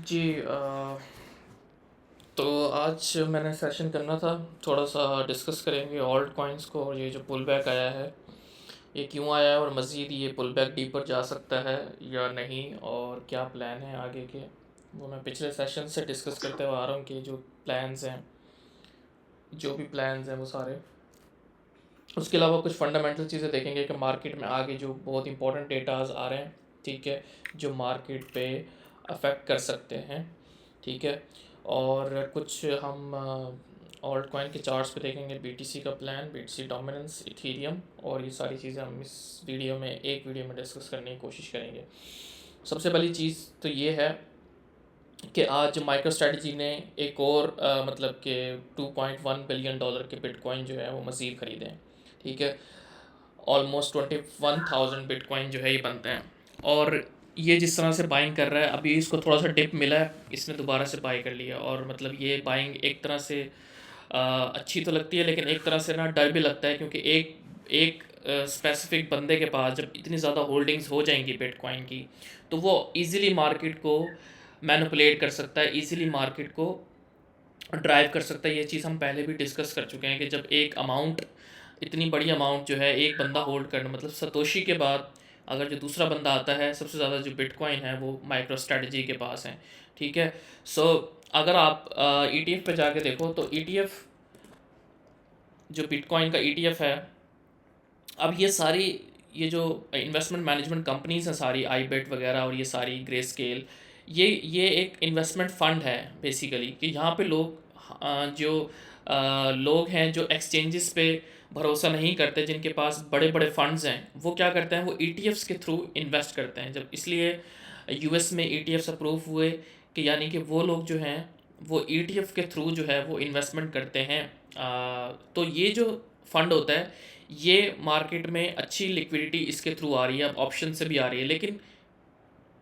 जी तो आज मैंने सेशन करना था। थोड़ा सा डिस्कस करेंगे ऑल्ट कॉइन्स को और ये जो पुल बैक आया है ये क्यों आया है और मज़ीद ये पुल बैक डीपर जा सकता है या नहीं, और क्या प्लान है आगे के। वो मैं पिछले सेशन से डिस्कस करते हुए आ रहा हूँ कि जो प्लान्स हैं, जो भी प्लान्स हैं वो सारे। उसके अलावा कुछ फंडामेंटल चीज़ें देखेंगे कि मार्केट में आगे जो बहुत इंपॉर्टेंट डेटाज आ रहे हैं, ठीक है, जो मार्केट पे अफेक्ट कर सकते हैं, ठीक है। और कुछ हम ऑल्ट कॉइन के चार्ट्स पे देखेंगे, बीटीसी का प्लान, बीटीसी डोमिनेंस, इथेरियम, और ये सारी चीज़ें हम इस वीडियो में एक वीडियो में डिस्कस करने की कोशिश करेंगे। सबसे पहली चीज़ तो ये है कि आज माइक्रो स्ट्रेटजी ने एक और मतलब कि 2.1 बिलियन डॉलर के बिटकॉइन जो है वो मज़ीद ख़रीदे हैं, ठीक है। ऑलमोस्ट 21,000 बिटकॉइन जो है ये बनते हैं। और ये जिस तरह से बाइंग कर रहा है, अभी इसको थोड़ा सा डिप मिला है, इसने दोबारा से बाई कर लिया। और मतलब ये बाइंग एक तरह से अच्छी तो लगती है, लेकिन एक तरह से ना डर भी लगता है, क्योंकि एक एक स्पेसिफिक बंदे के पास जब इतनी ज़्यादा होल्डिंग्स हो जाएंगी बिटकॉइन की, तो वो इजीली मार्केट को मैनिपुलेट कर सकता है, इजीली मार्केट को ड्राइव कर सकता है। ये चीज़ हम पहले भी डिस्कस कर चुके हैं कि जब एक अमाउंट, इतनी बड़ी अमाउंट जो है एक बंदा होल्ड करना, मतलब सतोशी के बाद अगर जो दूसरा बंदा आता है, सबसे ज़्यादा जो बिटकॉइन है वो माइक्रो स्ट्रेटजी के पास है, ठीक है। सो अगर आप ईटीएफ पे जाके देखो तो ईटीएफ, जो बिटकॉइन का ईटीएफ है, अब ये सारी, ये जो इन्वेस्टमेंट मैनेजमेंट कंपनीज हैं सारी, आई बेट वगैरह और ये सारी ग्रे स्केल, ये एक इन्वेस्टमेंट फ़ंड है बेसिकली, कि यहाँ पे लोग जो लोग हैं जो एक्सचेंजेस पे भरोसा नहीं करते, जिनके पास बड़े बड़े फंड्स हैं, वो क्या करते हैं, वो ईटीएफ्स के थ्रू इन्वेस्ट करते हैं। जब इसलिए यूएस में ईटीएफ्स अप्रूव हुए कि यानी कि वो लोग जो हैं वो ईटीएफ के थ्रू जो है वो इन्वेस्टमेंट करते हैं। तो ये जो फंड होता है, ये मार्केट में अच्छी लिक्विडिटी इसके थ्रू आ रही है, अब ऑप्शन से भी आ रही है। लेकिन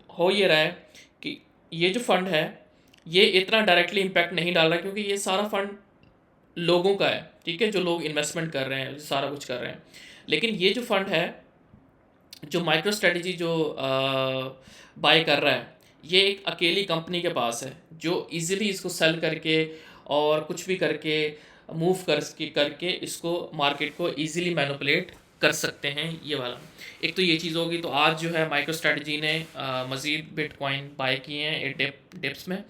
हो ये रहा है कि ये जो फंड है ये इतना डायरेक्टली इम्पैक्ट नहीं डाल रहा, क्योंकि ये सारा फंड लोगों का है, ठीक है, जो लोग इन्वेस्टमेंट कर रहे हैं, सारा कुछ कर रहे हैं। लेकिन ये जो फंड है, जो माइक्रो स्ट्रेटजी जो बाय कर रहा है, ये एक अकेली कंपनी के पास है जो इजीली इसको सेल करके और कुछ भी करके मूव करके इसको मार्केट को इजीली मैनिपुलेट कर सकते हैं, ये वाला। एक तो ये चीज़ होगी। तो आज जो है माइक्रो स्ट्रेटजी ने मज़ीद बिटकॉइन बाय किए हैं डिप्स में।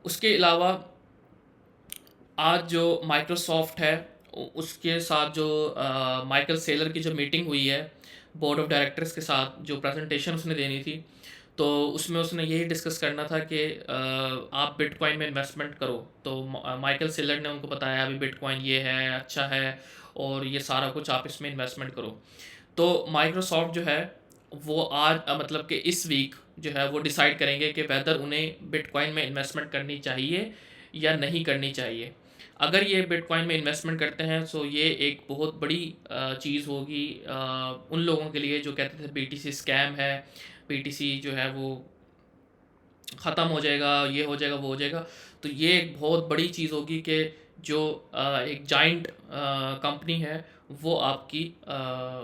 उसके अलावा आज जो माइक्रोसॉफ्ट है, उसके साथ जो माइकल सेलर की जो मीटिंग हुई है बोर्ड ऑफ डायरेक्टर्स के साथ, जो प्रेजेंटेशन उसने देनी थी, तो उसमें उसने यही डिस्कस करना था कि आप बिटकॉइन में इन्वेस्टमेंट करो। तो माइकल सेलर ने उनको बताया अभी बिटकॉइन ये है, अच्छा है, और ये सारा कुछ आप इसमें इन्वेस्टमेंट करो। तो माइक्रोसॉफ्ट जो है वो आज मतलब कि इस वीक जो है वो डिसाइड करेंगे कि वेदर उन्हें बिटकॉइन में इन्वेस्टमेंट करनी चाहिए या नहीं करनी चाहिए। अगर ये बिटकॉइन में इन्वेस्टमेंट करते हैं तो ये एक बहुत बड़ी चीज़ होगी उन लोगों के लिए जो कहते थे बीटीसी स्कैम है, बीटीसी जो है वो ख़त्म हो जाएगा, ये हो जाएगा, वो हो जाएगा। तो ये एक बहुत बड़ी चीज़ होगी कि जो एक जाइंट कंपनी है वो आपकी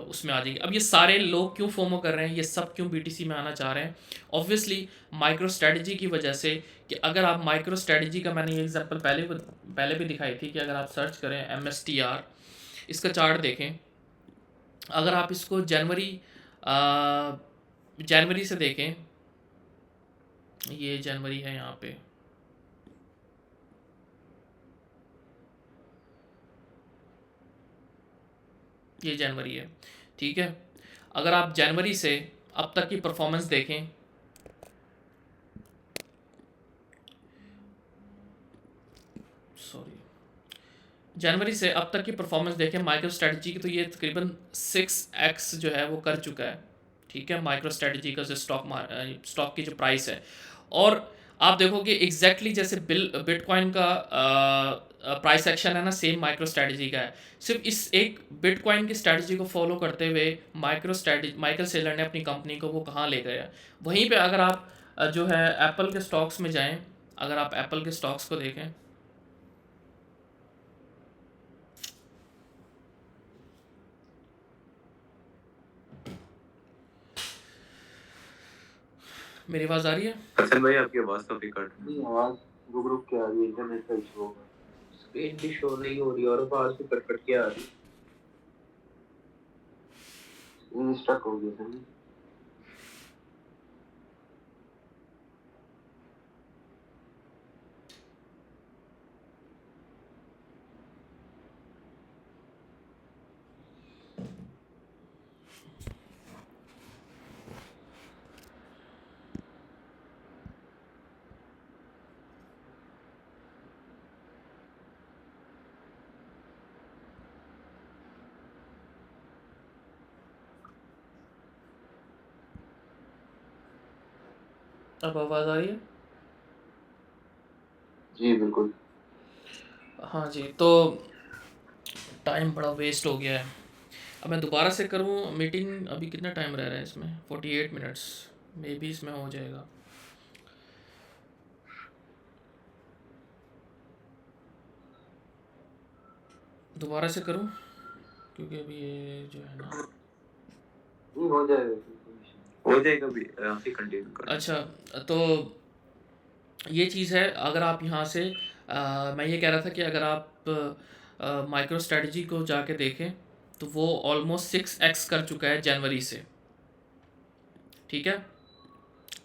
उसमें आ जाएगी। अब ये सारे लोग क्यों फोमो कर रहे हैं, ये सब क्यों बीटीसी में आना चाह रहे हैं? ऑब्वियसली माइक्रो स्ट्रेटजी की वजह से, कि अगर आप माइक्रो स्ट्रेटजी का, मैंने ये एग्जांपल पहले भी दिखाई थी, कि अगर आप सर्च करें एमएसटीआर, इसका चार्ट देखें, अगर आप इसको जनवरी से देखें, ये जनवरी है यहाँ पे, ये जनवरी है, ठीक है। अगर आप जनवरी से अब तक की परफॉर्मेंस देखें, सॉरी, जनवरी से अब तक की परफॉर्मेंस देखें माइक्रो स्ट्रेटजी की, तो ये तकरीबन 6x जो है वो कर चुका है, ठीक है, माइक्रो स्ट्रेटजी का जो स्टॉक की जो प्राइस है। और आप देखो कि एग्जैक्टली जैसे बिटकॉइन का प्राइस एक्शन है ना, सेम माइक्रो स्ट्रेटजी का है। सिर्फ इस एक बिटकॉइन की स्ट्रेटजी को फॉलो करते हुए माइकल सेलर ने अपनी कंपनी को वो कहाँ ले गया। वहीं पे अगर आप जो है एप्पल के स्टॉक्स में जाएं, अगर आप एप्पल के स्टॉक्स को देखें, मेरी आवाज़ आ रही है? हसन भाई आपकी आवाज़ काफ़ी कट नहीं, आवाज़ रुक-रुक के आ रही है, इंटरनेट का इशू होगा। स्क्रीन भी शो नहीं हो रही और आवाज़ भी कट-कट के आ रही है। स्टक हो गया सर। अब आवाज़ आ रही है? जी, बिल्कुल। हाँ जी, तो टाइम बड़ा वेस्ट हो गया है। अब मैं दोबारा से करूँ मीटिंग? अभी कितना टाइम रह रहा है इसमें? 48 मिनट्स। मे बी इसमें हो जाएगा। दोबारा से करूँ? क्योंकि अभी ये जो है ना, नहीं, हो जाएगा। हो जाएगा अभी, आप ही कंटिन्यू करें। अच्छा, तो ये चीज़ है। अगर आप यहाँ से मैं ये कह रहा था कि अगर आप माइक्रो स्ट्रेटजी को जाके देखें तो वो ऑलमोस्ट 6x कर चुका है जनवरी से, ठीक है,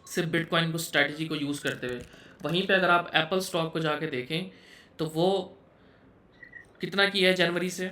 सिर्फ बिटकॉइन को स्ट्रेटजी को यूज़ करते हुए। वहीं पे अगर आप एप्पल स्टॉक को जाके देखें तो वो कितना किया है जनवरी से?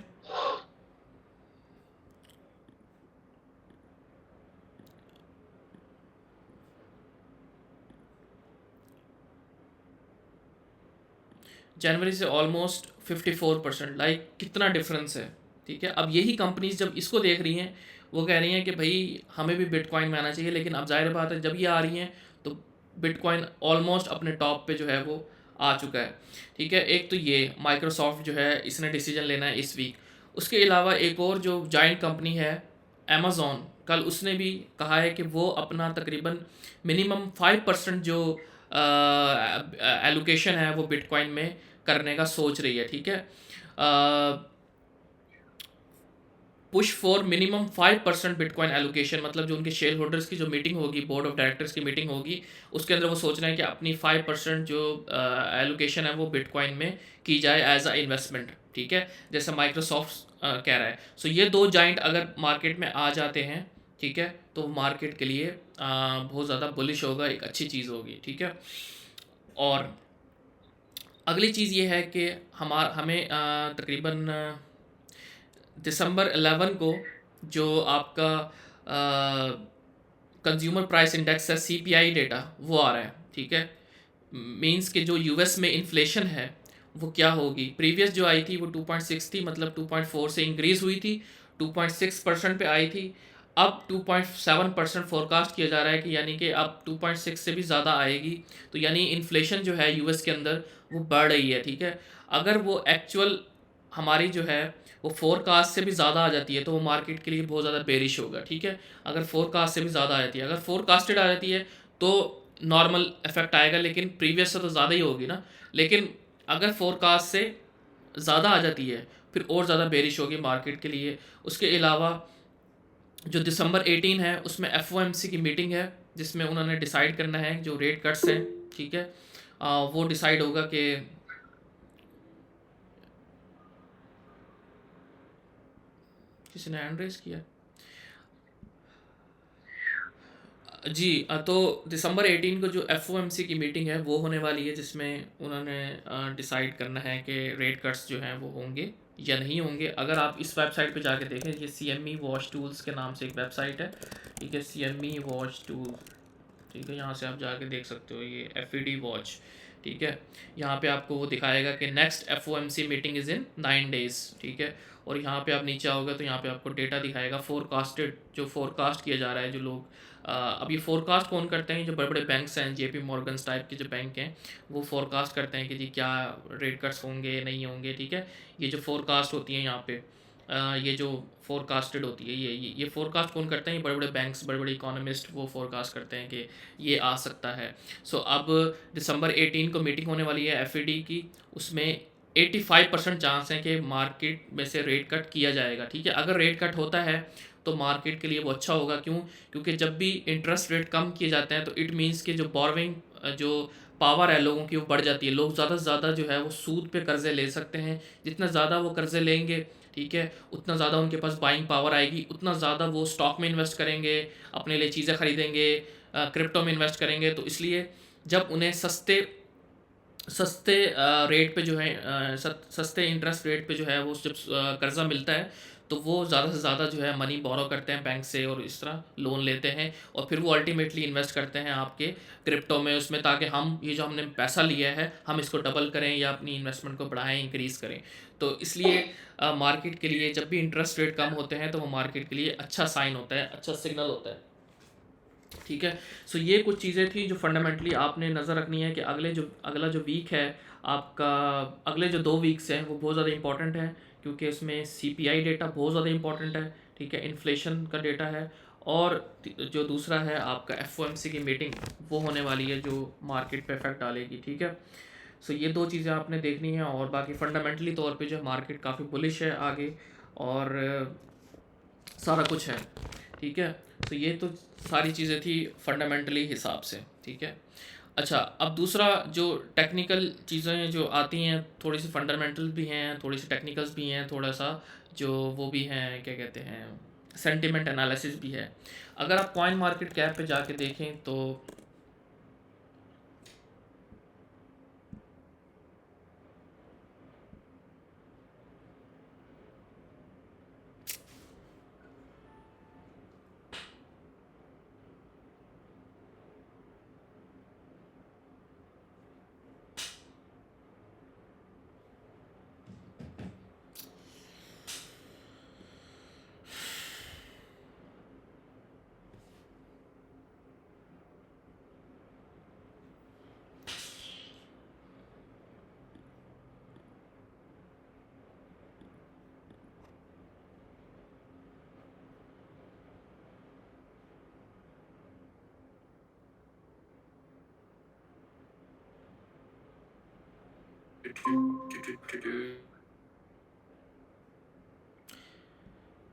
जनवरी से ऑलमोस्ट 54%। लाइक कितना डिफरेंस है, ठीक है। अब यही कंपनीज जब इसको देख रही हैं, वो कह रही हैं कि भाई हमें भी बिटकॉइन में आना चाहिए। लेकिन अब जाहिर बात है, जब ये आ रही हैं तो बिटकॉइन ऑलमोस्ट अपने टॉप पे जो है वो आ चुका है, ठीक है। एक तो ये माइक्रोसॉफ्ट जो है इसने डिसीजन लेना है इस वीक। उसके अलावा एक और जो जाइंट कंपनी है अमेज़ॉन, कल उसने भी कहा है कि वो अपना तकरीबन मिनिमम 5% जो एलोकेशन है वो बिटकॉइन में करने का सोच रही है, ठीक है। Push for minimum 5% bitcoin allocation, मतलब जो उनके शेयर होल्डर्स की जो मीटिंग होगी, बोर्ड ऑफ डायरेक्टर्स की मीटिंग होगी, उसके अंदर वो सोच रहे हैं कि अपनी 5% जो एलोकेशन है वो बिटकॉइन में की जाए एज अ इन्वेस्टमेंट, ठीक है, जैसा माइक्रोसॉफ्ट कह रहा है। सो ये दो जाइंट अगर मार्केट में आ जाते हैं, ठीक है, तो मार्केट के लिए बहुत ज़्यादा बुलिश होगा, एक अच्छी चीज़ होगी, ठीक है। और अगली चीज़ ये है कि हमें तकरीबन दिसंबर 11 को जो आपका कंज्यूमर प्राइस इंडेक्स है, सीपीआई डेटा, वो आ रहा है, ठीक है। मींस कि जो यूएस में इन्फ्लेशन है वो क्या होगी। प्रीवियस जो आई थी वो 2.6 थी, मतलब 2.4 से इंक्रीज़ हुई थी, 2.6% पे आई थी। अब 2.7% फोरकास्ट किया जा रहा है कि यानी कि अब 2.6 से भी ज़्यादा आएगी। तो यानी इन्फ्लेशन जो है यूएस के अंदर वो बढ़ रही है, ठीक है। अगर वो एक्चुअल हमारी जो है वो फोरकास्ट से भी ज़्यादा आ जाती है तो वो मार्केट के लिए बहुत ज़्यादा बेरिश होगा, ठीक है। अगर फोरकास्ट से भी ज़्यादा आ जाती है, अगर फोरकास्टेड आ जाती है तो नॉर्मल इफेक्ट आएगा, लेकिन प्रीवियस से तो ज़्यादा ही होगी ना। लेकिन अगर फोरकास्ट से ज़्यादा आ जाती है फिर और ज़्यादा बेरिश होगी मार्केट के लिए। उसके अलावा जो दिसंबर 18 है उसमें एफ की मीटिंग है, जिसमें उन्होंने डिसाइड करना है जो रेट कट्स हैं, ठीक है। वो डिसाइड होगा कि किसी ने हैंड रेज किया जी। तो दिसंबर 18 को जो एफ की मीटिंग है वो होने वाली है, जिसमें उन्होंने डिसाइड करना है कि रेट कट्स जो हैं वो होंगे या नहीं होंगे। अगर आप इस वेबसाइट पे जाके देखें, ये CME वॉच टूल्स के नाम से एक वेबसाइट है, ठीक है, CME वॉच टूल, ठीक है। यहाँ से आप जाके देख सकते हो, ये FED वॉच, ठीक है। यहाँ पे आपको वो दिखाएगा कि next FOMC meeting is in 9 days, ठीक है। और यहाँ पे आप नीचे आओगे तो यहाँ पे आपको डेटा दिखाएगा फोरकास्टेड, जो फोरकास्ट किया जा रहा है, जो लोग अब ये फोरकास्ट कौन करते हैं, जो बड़े बड़े बैंक्स हैं, JP मॉर्गन्स टाइप के जो बैंक हैं, वो फोरकास्ट करते हैं कि जी क्या रेट कट्स होंगे नहीं होंगे, ठीक है। ये जो फोरकास्ट होती है यहाँ पे ये जो फोरकास्टेड होती है, ये फोरकास्ट कौन करते हैं, ये बड़े बड़े बैंक्स, बड़े बड़े इकोनॉमिस्ट वो फोरकास्ट करते हैं कि ये आ सकता है। सो अब दिसंबर 18 को मीटिंग होने वाली है FED की, उसमें 85% चांस है कि मार्केट में से रेट कट किया जाएगा, ठीक है। अगर रेट कट होता है तो मार्केट के लिए वो अच्छा होगा। क्यों? क्योंकि जब भी इंटरेस्ट रेट कम किए जाते हैं तो इट मीन्स कि जो बोरोविंग जो पावर है लोगों की वो बढ़ जाती है। लोग ज़्यादा से ज़्यादा जो है वो सूद पे कर्ज़े ले सकते हैं। जितना ज़्यादा वो कर्ज़े लेंगे, ठीक है, उतना ज़्यादा उनके पास बाइंग पावर आएगी, उतना ज़्यादा वो स्टॉक में इन्वेस्ट करेंगे, अपने लिए चीज़ें खरीदेंगे, क्रिप्टो में इन्वेस्ट करेंगे। तो इसलिए जब उन्हें सस्ते सस्ते रेट पे जो है सस्ते इंटरेस्ट रेट पे जो है वो जब कर्ज़ा मिलता है तो वो ज़्यादा से ज़्यादा जो है मनी बोरो करते हैं बैंक से और इस तरह लोन लेते हैं और फिर वो अल्टीमेटली इन्वेस्ट करते हैं आपके क्रिप्टो में उसमें, ताकि हम ये जो हमने पैसा लिया है हम इसको डबल करें या अपनी इन्वेस्टमेंट को बढ़ाएं, इंक्रीज़ करें। तो इसलिए मार्केट के लिए जब भी इंटरेस्ट रेट कम होते हैं तो वो मार्केट के लिए अच्छा साइन होता है, अच्छा सिग्नल होता है, ठीक है। सो ये कुछ चीज़ें थी जो फंडामेंटली आपने नज़र रखनी है कि अगला जो वीक है आपका, अगले जो 2 वीक्स हैं वो बहुत ज़्यादा इंपॉर्टेंट है, क्योंकि इसमें सीपीआई डेटा बहुत ज़्यादा इंपॉर्टेंट है, ठीक है, इन्फ्लेशन का डेटा है, और जो दूसरा है आपका एफओएमसी की मीटिंग वो होने वाली है जो मार्केट पे इफेक्ट डालेगी, ठीक है। सो ये 2 चीज़ें आपने देखनी है, और बाकी फंडामेंटली तौर पे जो मार्केट काफ़ी बुलिश है आगे, और सारा कुछ है, ठीक है। तो ये तो सारी चीज़ें थी फंडामेंटली हिसाब से, ठीक है। अच्छा, अब दूसरा जो टेक्निकल चीज़ें जो आती हैं, थोड़ी सी फंडामेंटल भी हैं, थोड़ी सी टेक्निकल्स भी हैं, थोड़ा सा जो वो भी हैं, क्या कहते हैं, सेंटिमेंट एनालिसिस भी है। अगर आप कॉइन मार्केट कैप पे जाके देखें तो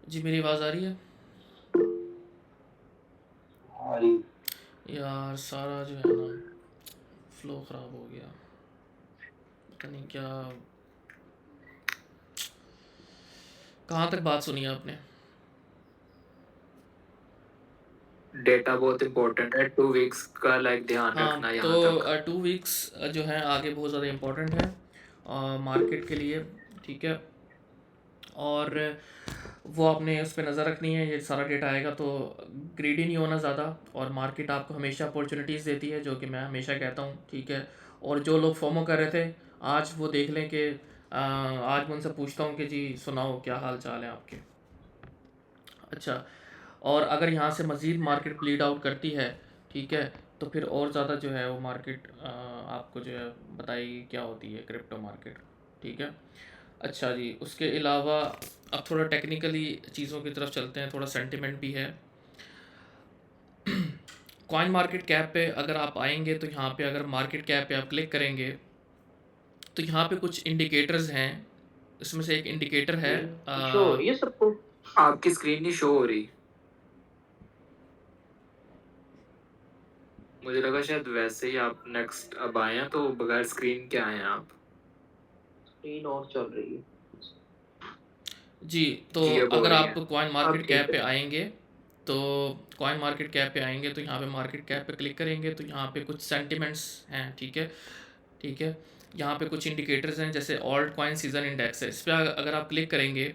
जी मेरी आवाज़ आ रही है यार? सारा जो है ना फ्लो ख़राब हो गया, पता नहीं क्या, कहाँ तक बात सुनी आपने? डेटा बहुत इम्पोर्टेंट है, 2 वीक्स का लाइक ध्यान हाँ, रखना यहाँ तो तक। 2 वीक्स जो है आगे बहुत ज़्यादा इम्पोर्टेंट है मार्केट के लिए, ठीक है। और वो आपने उस पर नज़र रखनी है, ये सारा डेटा आएगा तो ग्रीडी नहीं होना ज़्यादा, और मार्केट आपको हमेशा अपॉर्चुनिटीज़ देती है, जो कि मैं हमेशा कहता हूँ, ठीक है। और जो लोग फोमो कर रहे थे आज वो देख लें कि आज मैं उनसे पूछता हूँ कि जी सुनाओ क्या हाल चाल है आपके। अच्छा, और अगर यहाँ से मज़ीद मार्केट ब्लीड आउट करती है, ठीक है, तो फिर और ज़्यादा जो है वो मार्केट आपको जो है बताएगी क्या होती है क्रिप्टो मार्केट, ठीक है। अच्छा जी, उसके अलावा अब थोड़ा टेक्निकली चीज़ों की तरफ चलते हैं, थोड़ा सेंटिमेंट भी है। कॉइन मार्केट कैप पे अगर आप आएंगे तो यहाँ पे अगर मार्केट कैप पे आप क्लिक करेंगे तो यहाँ पे कुछ इंडिकेटर्स हैं, इसमें से एक इंडिकेटर है शो ये सबको आपकी स्क्रीन नहीं शो हो रही, मुझे लगा शायद वैसे ही आप नेक्स्ट अब आए हैं तो बगैर स्क्रीन के आए हैं आप। स्क्रीन ऑफ चल रही है जी। तो जी अब हो अगर रही आप है। कॉइन अब मार्केट ठीक कैप पे है। आएंगे तो कॉइन मार्केट कैप पे आएंगे तो यहाँ पे मार्केट कैप पे क्लिक करेंगे तो यहाँ पे कुछ सेंटिमेंट्स हैं, ठीक है, ठीक है। यहाँ पे कुछ इंडिकेटर्स हैं, जैसे ऑल्ट कॉइन सीजन इंडेक्स है, इस पर अगर आप क्लिक करेंगे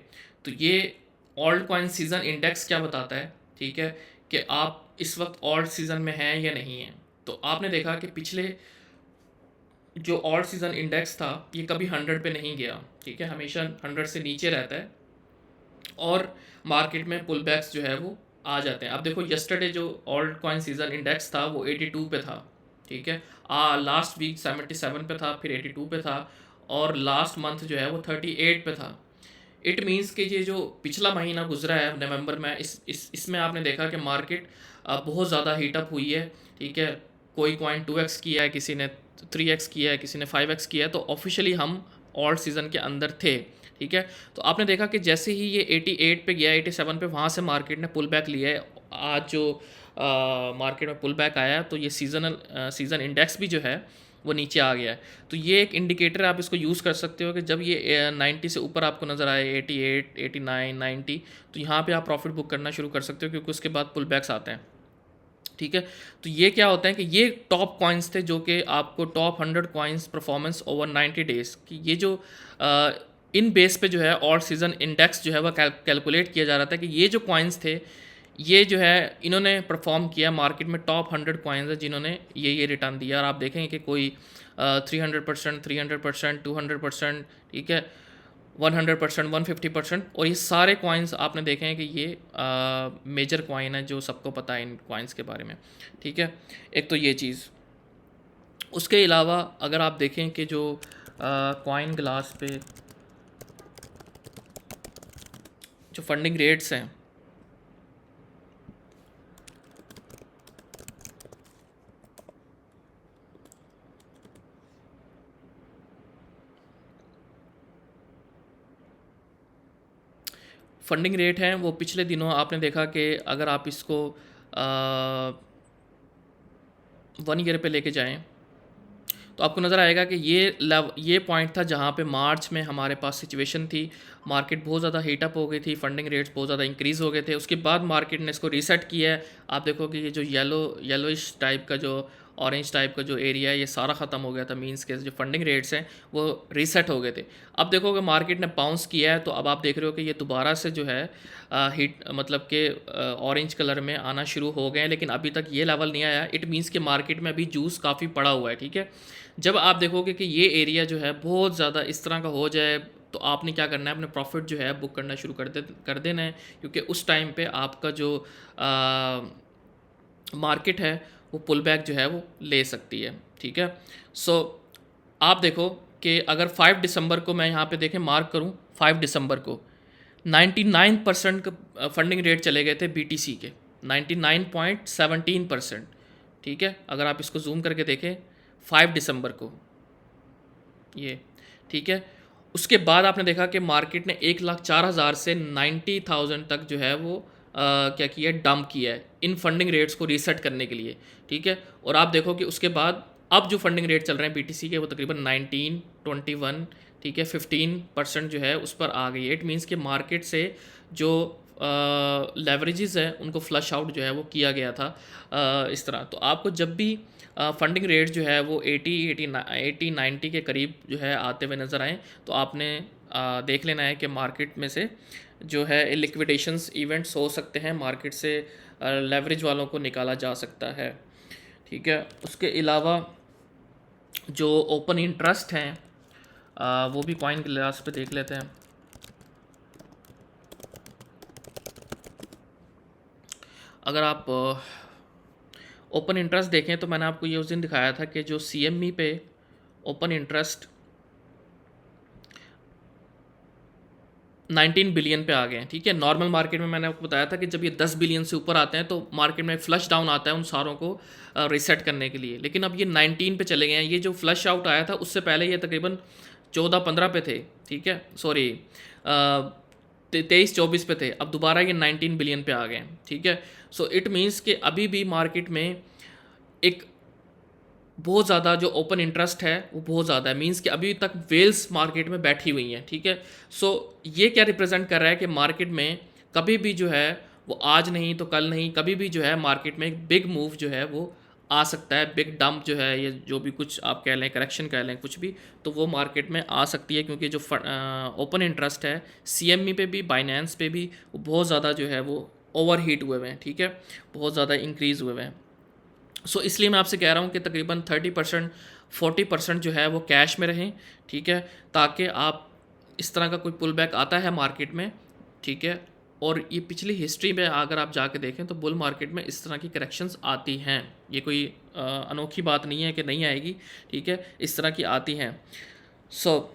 तो ये ऑल्ट कॉइन सीजन इंडेक्स क्या बताता है, ठीक है, कि आप इस वक्त ऑल्ट सीजन में हैं या नहीं हैं। तो आपने देखा कि पिछले जो ऑल्ट सीजन इंडेक्स था ये कभी 100 पे नहीं गया, ठीक है, हमेशा 100 से नीचे रहता है, और मार्केट में पुल बैक्स जो है वो आ जाते हैं। अब देखो यस्टरडे जो ऑल्ट कॉइन सीजन इंडेक्स था वो 82 पे था, ठीक है, लास्ट वीक 77 पे था, फिर 82 पे था, और लास्ट मंथ जो है वो 38 पे था। इट मीन्स कि ये जो पिछला महीना गुजरा है नवंबर में, इसमें आपने देखा कि मार्केट बहुत ज़्यादा हीटअप हुई है, ठीक है। कोई कॉइन 2x किया है, किसी ने 3x किया है, किसी ने 5x किया है, तो ऑफिशियली हम ऑल्ट सीज़न के अंदर थे, ठीक है। तो आपने देखा कि जैसे ही ये 88 पे गया, 87 पे, वहाँ से मार्केट ने पुल बैक लिया है। आज जो मार्केट में पुल बैक आया तो ये सीज़न इंडेक्स भी जो है वो नीचे आ गया है। तो ये एक इंडिकेटर आप इसको यूज़ कर सकते हो कि जब ये 90 से ऊपर आपको नज़र आए, 88, 89, 90, तो यहाँ पे आप प्रॉफिट बुक करना शुरू कर सकते हो, क्योंकि उसके बाद पुल बैक्स आते हैं। ठीक है। तो ये क्या होता है कि ये टॉप कॉइन्स थे जो कि आपको top 100 coins performance over 90 days कि ये जो इन बेस पे जो है और सीज़न इंडेक्स जो है वह कैलकुलेट किया जा रहा था कि ये जो कॉइन्स थे ये जो है इन्होंने परफॉर्म किया मार्केट में। टॉप 100 कॉइन्स है जिन्होंने ये रिटर्न दिया, और आप देखेंगे कि कोई 300%, 300%, 200%, ठीक है, 100%, 150%, और ये सारे कॉइन्स आपने देखे हैं कि ये मेजर कॉइन है जो सबको पता है इन कॉइन्स के बारे में। ठीक है, एक तो ये चीज़। उसके अलावा अगर आप देखें कि जो कॉइन ग्लास पे जो फंडिंग रेट्स हैं, फंडिंग रेट हैं वो पिछले दिनों आपने देखा कि अगर आप इसको 1 ईयर पे लेके जाएं तो आपको नज़र आएगा कि ये पॉइंट था जहाँ पे मार्च में हमारे पास सिचुएशन थी, मार्केट बहुत ज़्यादा हीटअप हो गई थी, फंडिंग रेट्स बहुत ज़्यादा इंक्रीज़ हो गए थे। उसके बाद मार्केट ने इसको रीसेट किया है। आप देखो कि ये जो येलोइश टाइप का, जो ऑरेंज टाइप का जो एरिया है, ये सारा ख़त्म हो गया था। मींस के जो फंडिंग रेट्स हैं वो रीसेट हो गए थे। अब देखो कि मार्केट ने बाउंस किया है, तो अब आप देख रहे हो कि ये दोबारा से जो है मतलब कि ऑरेंज कलर में आना शुरू हो गए हैं, लेकिन अभी तक ये लेवल नहीं आया। इट मीन्स कि मार्केट में अभी जूस काफ़ी पड़ा हुआ है। ठीक है, जब आप देखोगे कि ये एरिया जो है बहुत ज़्यादा इस तरह का हो जाए तो आपने क्या करना है, अपने प्रॉफिट जो है बुक करना शुरू कर देना है, क्योंकि उस टाइम पे आपका जो मार्केट है वो पुल बैक जो है वो ले सकती है। ठीक है, सो आप देखो कि अगर 5 दिसंबर को मैं यहाँ पे देखें मार्क करूँ, 5 दिसंबर को 99% फंडिंग रेट चले गए थे BTC के, 99.17%। ठीक है, अगर आप इसको जूम करके देखें 5 दिसंबर को ये, ठीक है। उसके बाद आपने देखा कि मार्केट ने 1,04,000 से 90,000 तक जो है वो क्या किया, डंप किया है इन फंडिंग रेट्स को रीसेट करने के लिए। ठीक है, और आप देखो कि उसके बाद अब जो फंडिंग रेट चल रहे हैं BTC के वो तकरीबन 19, 21, ठीक है, 15% जो है उस पर आ गई है। इट मीन्स कि मार्केट से जो लेवरेजेस है उनको फ्लश आउट जो है वो किया गया था इस तरह। तो आपको जब भी फंडिंग रेट जो है वो 80, 90 के करीब जो है आते हुए नज़र आएँ तो आपने देख लेना है कि मार्केट में से जो है लिक्विडेशंस इवेंट्स हो सकते हैं, मार्केट से लेवरेज वालों को निकाला जा सकता है। ठीक है, उसके अलावा जो ओपन इंटरेस्ट हैं वो भी कॉइन ग्लास पे देख लेते हैं। अगर आप ओपन इंटरेस्ट देखें तो मैंने आपको ये उस दिन दिखाया था कि जो CME पे ओपन इंटरेस्ट 19 बिलियन पे आ गए हैं। ठीक है, नॉर्मल मार्केट में मैंने आपको बताया था कि जब ये 10 बिलियन से ऊपर आते हैं तो मार्केट में फ्लश डाउन आता है उन सारों को रीसेट करने के लिए, लेकिन अब ये 19 पे चले गए हैं। ये जो फ्लश आउट आया था उससे पहले ये तकरीबन 14-15 पे थे। ठीक है, सॉरी 23-24 पे थे, अब दोबारा ये 19 बिलियन पे आ गए हैं। ठीक है, सो इट मीन्स कि अभी भी मार्केट में एक बहुत ज़्यादा जो ओपन इंटरेस्ट है वो बहुत ज़्यादा है। मींस कि अभी तक वेल्स मार्केट में बैठी हुई हैं। ठीक है, सो ये क्या रिप्रेजेंट कर रहा है कि मार्केट में कभी भी जो है वो आज नहीं तो कल नहीं, कभी भी जो है मार्केट में एक बिग मूव जो है वो आ सकता है, बिग डंप जो है, ये जो भी कुछ आप कह लें, करेक्शन कह लें, कुछ भी, तो वो मार्केट में आ सकती है। क्योंकि जो ओपन इंटरेस्ट है CME पे भी, बाइनेंस पे भी, वो बहुत ज़्यादा जो है वो ओवर हीट हुए हुए हैं। ठीक है, बहुत ज़्यादा इंक्रीज़ हुए हुए हैं। सो इसलिए मैं आपसे कह रहा हूँ कि तकरीबन 30%, 40% जो है वो कैश में रहें। ठीक है, ताकि आप इस तरह का कोई पुल बैक आता है मार्केट में, ठीक है, और ये पिछली हिस्ट्री में अगर आप जाके देखें तो बुल मार्केट में इस तरह की करेक्शंस आती हैं। ये कोई अनोखी बात नहीं है कि नहीं आएगी। ठीक है, इस तरह की आती हैं। सो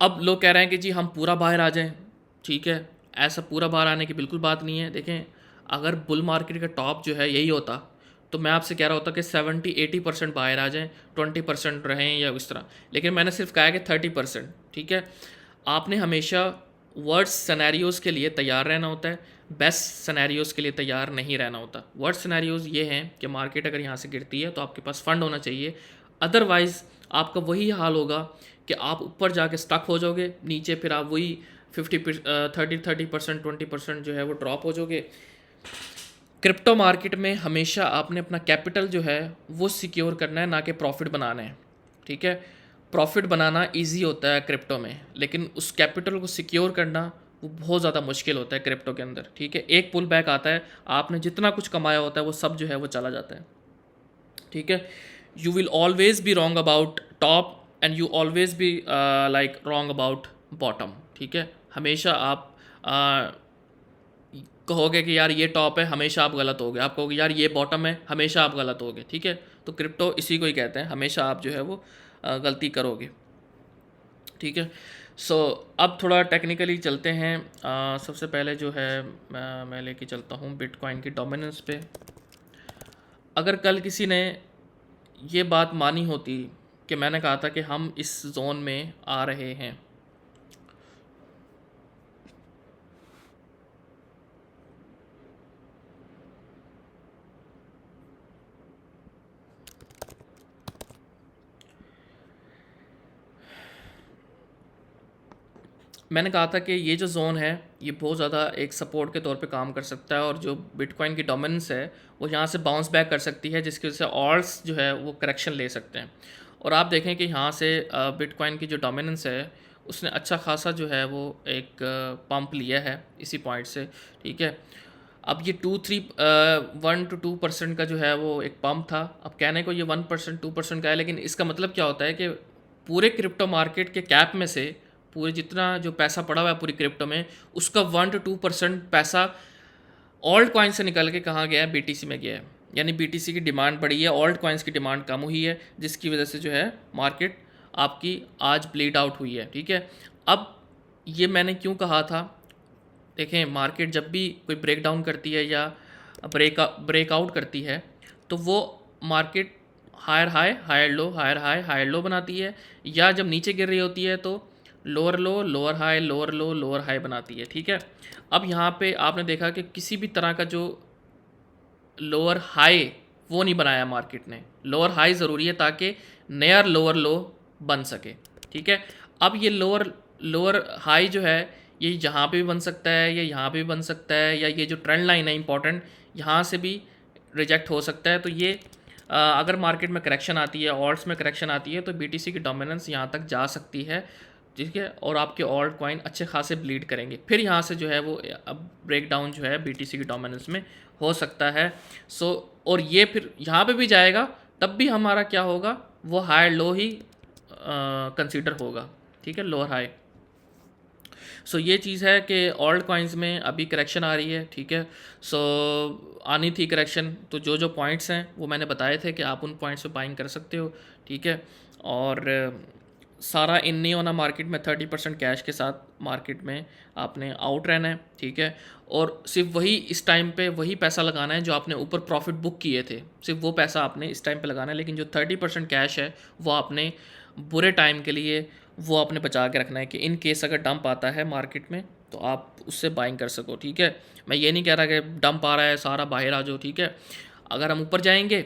अब लोग कह रहे हैं कि जी हम पूरा बाहर आ जाएं। ठीक है, ऐसा पूरा बाहर आने की बिल्कुल बात नहीं है। देखें, अगर बुल मार्केट का टॉप जो है यही होता तो मैं आपसे कह रहा होता कि 70-80% बाहर आ जाएं, 20% रहें या इस तरह, लेकिन मैंने सिर्फ कहा है कि 30%। ठीक है, आपने हमेशा वर्स्ट सिनेरियोज़ के लिए तैयार रहना होता है, बेस्ट सिनेरियोज़ के लिए तैयार नहीं रहना होता। वर्स्ट सिनेरियोज़ ये हैं कि मार्केट अगर यहाँ से गिरती है तो आपके पास फ़ंड होना चाहिए, अदरवाइज़ आपका वही हाल होगा कि आप ऊपर जाके स्टक हो जाओगे, नीचे फिर आप वही 30% 20% जो है वो ड्रॉप हो जाओगे। क्रिप्टो मार्केट में हमेशा आपने अपना कैपिटल जो है वो सिक्योर करना है, ना कि प्रॉफिट बनाना है, ठीक है। प्रॉफिट बनाना इजी होता है क्रिप्टो में, लेकिन उस कैपिटल को सिक्योर करना वो बहुत ज़्यादा मुश्किल होता है क्रिप्टो के अंदर, ठीक है। एक पुल बैक आता है, आपने जितना कुछ कमाया होता है वो सब जो है वो चला जाता है, ठीक है। You will always be wrong about top and you always be like wrong about bottom, ठीक है। हमेशा आप कहोगे कि यार ये टॉप है, हमेशा आप गलत होगे। आप कहोगे यार ये बॉटम है, हमेशा आप गलत होगे, ठीक है। तो क्रिप्टो इसी को ही कहते हैं, हमेशा आप जो है वो गलती करोगे, ठीक है। सो अब थोड़ा टेक्निकली चलते हैं। सबसे पहले जो है मैं लेके चलता हूँ बिटकॉइन की डोमिनेंस पे। अगर कल किसी ने ये बात मानी होती कि मैंने कहा था कि हम इस जोन में आ रहे हैं, मैंने कहा था कि ये जो जोन है ये बहुत ज़्यादा एक सपोर्ट के तौर पे काम कर सकता है, और जो बिटकॉइन की डोमिनेंस है वो यहाँ से बाउंस बैक कर सकती है, जिसकी वजह से ऑल्ट्स जो है वो करेक्शन ले सकते हैं। और आप देखें कि यहाँ से बिटकॉइन की जो डोमिनेंस है उसने अच्छा खासा जो है वो एक पंप लिया है इसी पॉइंट से, ठीक है। अब ये 1 to 2% का जो है वो एक पंप था। अब कहने को ये 1% 2% का है, लेकिन इसका मतलब क्या होता है कि पूरे क्रिप्टो मार्केट के कैप में से पूरे जितना जो पैसा पड़ा हुआ है पूरी क्रिप्टो में, उसका 1 to 2% पैसा ऑल्ट कॉइन से निकल के कहाँ गया है, बीटीसी में गया है। यानी बीटीसी की डिमांड बढ़ी है, ऑल्ट कॉइन्स की डिमांड कम हुई है, जिसकी वजह से जो है मार्केट आपकी आज ब्लीड आउट हुई है, ठीक है। अब ये मैंने क्यों कहा था, देखें मार्केट जब भी कोई ब्रेक डाउन करती है या ब्रेकआउट करती है तो वो market higher high higher low, higher high higher low बनाती है, या जब नीचे गिर रही होती है तो लोअर लो लोअर हाई लोअर लो लोअर हाई बनाती है, ठीक है। अब यहाँ पे आपने देखा कि किसी भी तरह का जो लोअर हाई वो नहीं बनाया मार्केट ने। लोअर हाई ज़रूरी है ताकि नया लोअर लो बन सके, ठीक है। अब ये लोअर हाई जो है ये यहाँ पे भी बन सकता है, या यहाँ पे भी बन सकता है, या ये जो ट्रेंड लाइन है इंपॉर्टेंट यहाँ से भी रिजेक्ट हो सकता है। तो ये अगर मार्केट में करेक्शन आती है, ऑल्ट्स में करेक्शन आती है, तो बीटीसी की डोमिनेंस यहाँ तक जा सकती है, ठीक है। और आपके ऑल्ट कॉइन अच्छे खासे ब्लीड करेंगे, फिर यहाँ से जो है वो अब ब्रेक डाउन जो है बीटीसी की डोमिनेंस में हो सकता है। सो और ये फिर यहाँ पे भी जाएगा, तब भी हमारा क्या होगा, वो हायर लो ही कंसीडर होगा, ठीक है, लोअर हाई। सो ये चीज़ है कि ऑल्ट कॉइन्स में अभी करेक्शन आ रही है, ठीक है। सो आनी थी करेक्शन, तो जो जो पॉइंट्स हैं वो मैंने बताए थे कि आप उन पॉइंट्स पे बाइंग कर सकते हो, ठीक है। और सारा इन नहीं होना मार्केट में, 30% कैश के साथ मार्केट में आपने आउट रहना है, ठीक है। और सिर्फ वही इस टाइम पे वही पैसा लगाना है जो आपने ऊपर प्रॉफिट बुक किए थे, सिर्फ वो पैसा आपने इस टाइम पे लगाना है। लेकिन जो 30% कैश है वो आपने बुरे टाइम के लिए वो आपने बचा के रखना है कि इन केस अगर डंप आता है मार्केट में तो आप उससे बाइंग कर सको, ठीक है। मैं ये नहीं कह रहा कि डंप आ रहा है सारा बाहर आ जाओ, ठीक है। अगर हम ऊपर जाएंगे,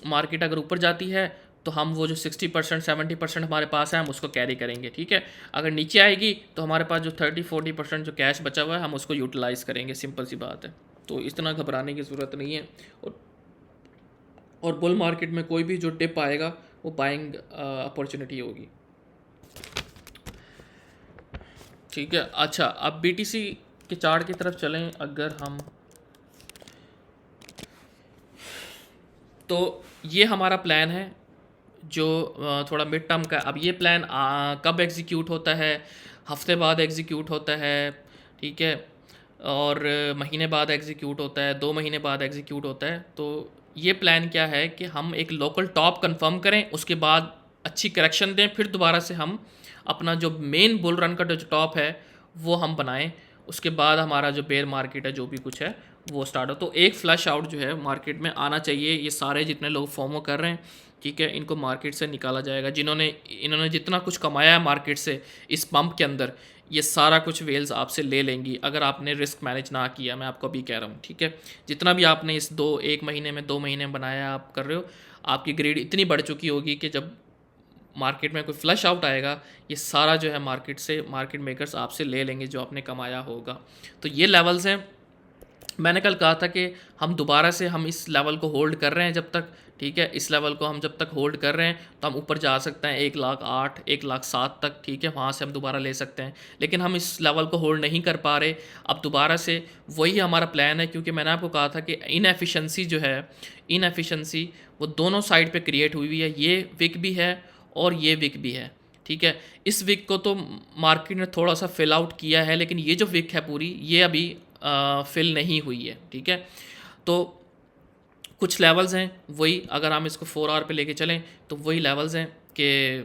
मार्केट अगर ऊपर जाती है तो हम वो जो 60% 70% हमारे पास है हम उसको कैरी करेंगे, ठीक है। अगर नीचे आएगी तो हमारे पास जो 30-40% जो कैश बचा हुआ है हम उसको यूटिलाइज़ करेंगे, सिंपल सी बात है। तो इतना घबराने की ज़रूरत नहीं है। और बुल मार्केट में कोई भी जो डिप आएगा वो बाइंग अपॉर्चुनिटी होगी, ठीक है। अच्छा, अब बीटीसी के चार्ट की तरफ चलें अगर हम, तो ये हमारा प्लान है जो थोड़ा मिड टर्म का। अब ये प्लान कब एग्जीक्यूट होता है, हफ्ते बाद एग्जीक्यूट होता है, ठीक है, और महीने बाद एग्जीक्यूट होता है, 2 महीने बाद एग्जीक्यूट होता है। तो ये प्लान क्या है कि हम एक लोकल टॉप कंफर्म करें, उसके बाद अच्छी करेक्शन दें, फिर दोबारा से हम अपना जो मेन बुल रन का जो टॉप है वो हम बनाएं, उसके बाद हमारा जो बेयर मार्केट है जो भी कुछ है वो स्टार्ट हो। तो एक फ्लश आउट जो है मार्केट में आना चाहिए। ये सारे जितने लोग फोमो कर रहे हैं, ठीक है, इनको मार्केट से निकाला जाएगा। इन्होंने जितना कुछ कमाया है मार्केट से इस पंप के अंदर, ये सारा कुछ वेल्स आपसे ले लेंगी अगर आपने रिस्क मैनेज ना किया। मैं आपको अभी कह रहा हूँ, ठीक है, जितना भी आपने इस 1 महीने में 2 महीने में बनाया, आप कर रहे हो, आपकी ग्रेड इतनी बढ़ चुकी होगी कि जब मार्केट में कोई फ्लश आउट आएगा, ये सारा जो है मार्केट मेकर्स आपसे ले लेंगे जो आपने कमाया होगा। तो ये लेवल्स हैं। मैंने कल कहा था कि हम दोबारा से हम इस लेवल को होल्ड कर रहे हैं जब तक, ठीक है, इस लेवल को हम जब तक होल्ड कर रहे हैं तो हम ऊपर जा सकते हैं 1,08,000 1,07,000 तक, ठीक है, वहाँ से हम दोबारा ले सकते हैं। लेकिन हम इस लेवल को होल्ड नहीं कर पा रहे अब दोबारा से। वही हमारा प्लान है, क्योंकि मैंने आपको कहा था कि इनएफिशिएंसी वो दोनों साइड पे क्रिएट हुई हुई है। ये विक भी है और ये विक भी है, ठीक है। इस विक को तो मार्केट ने थोड़ा सा फिल आउट किया है, लेकिन ये जो विक है पूरी, ये अभी फिल नहीं हुई है, ठीक है। तो कुछ लेवल्स हैं, वही अगर हम इसको 4 आवर पे लेके चलें तो वही लेवल्स हैं कि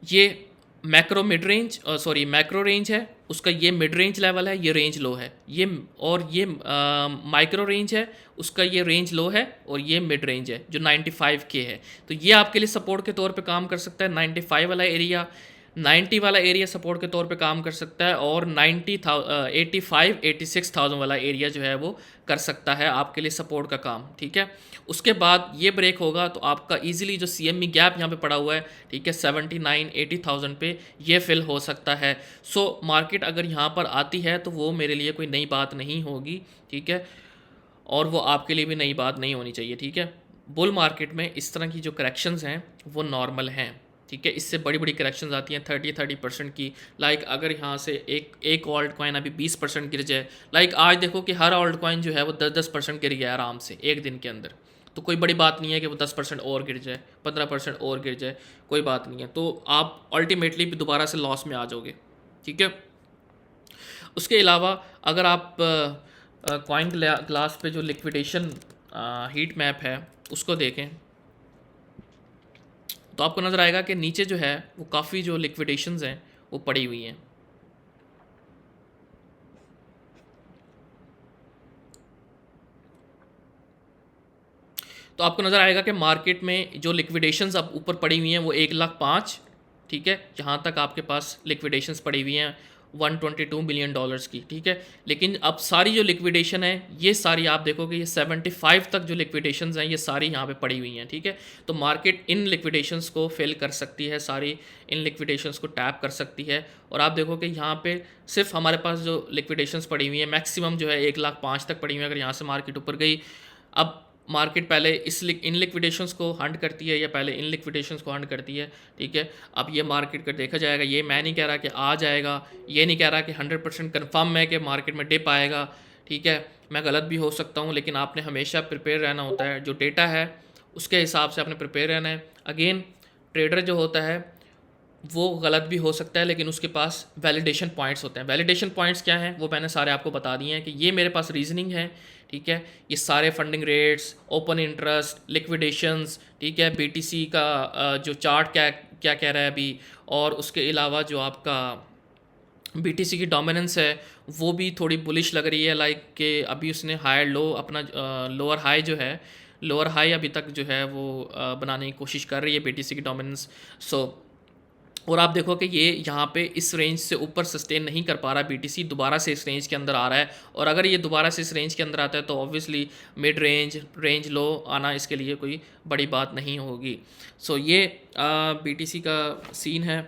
ये मैक्रो रेंज है, उसका ये मिड रेंज लेवल है, ये रेंज लो है, ये माइक्रो रेंज है, उसका ये रेंज लो है, और ये मिड रेंज है जो 95K है। तो ये आपके लिए सपोर्ट के तौर पे काम कर सकता है। 95 वाला एरिया, 90 वाला एरिया सपोर्ट के तौर पे काम कर सकता है, और 86,000 वाला एरिया जो है वो कर सकता है आपके लिए सपोर्ट का काम, ठीक है। उसके बाद ये ब्रेक होगा तो आपका इजीली जो CME गैप यहाँ पे पड़ा हुआ है, ठीक है, 79-80,000 पे ये फिल हो सकता है। सो मार्केट अगर यहाँ पर आती है तो वो मेरे लिए कोई नई बात नहीं होगी, ठीक है, और वो आपके लिए भी नई बात नहीं होनी चाहिए, ठीक है। बुल मार्केट में इस तरह की जो करेक्शंस हैं वो नॉर्मल हैं, ठीक है। इससे बड़ी बड़ी करेक्शंस आती हैं 30% की। लाइक अगर यहाँ से एक ऑल्ट कॉइन अभी 20% गिर जाए, लाइक आज देखो कि हर ऑल्ट कॉइन जो है वो 10% गिर गया आराम से एक दिन के अंदर। तो कोई बड़ी बात नहीं है कि वो 10% और गिर जाए, 15% और गिर जाए, कोई बात नहीं है। तो आप अल्टीमेटली भी दोबारा से लॉस में आ जाओगे, ठीक है। उसके अलावा अगर आप कॉइन ग्लास पे जो लिक्विडेशन हीट मैप है उसको देखें तो आपको नज़र आएगा कि नीचे जो है वो काफ़ी जो लिक्विडेशंस हैं वो पड़ी हुई हैं। तो आपको नज़र आएगा कि मार्केट में जो लिक्विडेशंस अब ऊपर पड़ी हुई हैं वो 1,05,000, ठीक है, जहाँ तक आपके पास लिक्विडेशंस पड़ी हुई हैं $122 बिलियन की, ठीक है। लेकिन अब सारी जो लिक्विडेशन है ये सारी आप देखोगे ये 75 तक जो लिक्विडेशंस हैं ये सारी यहाँ पे पड़ी हुई हैं, ठीक है। तो मार्केट इन लिक्विडेशंस को फिल कर सकती है, सारी इन लिक्विडेशंस को टैप कर सकती है। और आप देखो कि यहाँ पे सिर्फ हमारे पास जो लिक्विडेशंस पड़ी हुई हैं मैक्सिमम जो है 1,05,000 तक पड़ी हुई है। अगर यहाँ से मार्केट ऊपर गई, अब मार्केट पहले इन लिक्विडेशंस को हंट करती है या पहले इन लिक्विडेशंस को हंट करती है, ठीक है। अब ये मार्केट का देखा जाएगा। ये मैं नहीं कह रहा कि आ जाएगा, ये नहीं कह रहा कि 100% कन्फर्म है कि मार्केट में डिप आएगा, ठीक है, मैं गलत भी हो सकता हूँ। लेकिन आपने हमेशा प्रिपेयर रहना होता है, जो डेटा है उसके हिसाब से आपने प्रिपेयर रहना है। अगेन ट्रेडर जो होता है वो गलत भी हो सकता है, लेकिन उसके पास वैलिडेशन पॉइंट्स होते हैं। वैलिडेशन पॉइंट्स क्या हैं वो मैंने सारे आपको बता दिए हैं कि ये मेरे पास रीजनिंग है, ठीक है। ये सारे फंडिंग रेट्स, ओपन इंटरेस्ट, लिक्विडेशंस, ठीक है, BTC का जो चार्ट क्या कह रहा है अभी, और उसके अलावा जो आपका BTC की डोमिनेंस है वो भी थोड़ी बुलिश लग रही है। लाइक कि अभी उसने हायर लो अपना लोअर हाई अभी तक जो है वो बनाने की कोशिश कर रही है BTC की डोमिनेंस। और आप देखो कि ये यहाँ पे इस रेंज से ऊपर सस्टेन नहीं कर पा रहा BTC, दोबारा से इस रेंज के अंदर आ रहा है। और अगर ये दोबारा से इस रेंज के अंदर आता है तो ऑब्वियसली मिड रेंज लो आना इसके लिए कोई बड़ी बात नहीं होगी। सो ये BTC का सीन है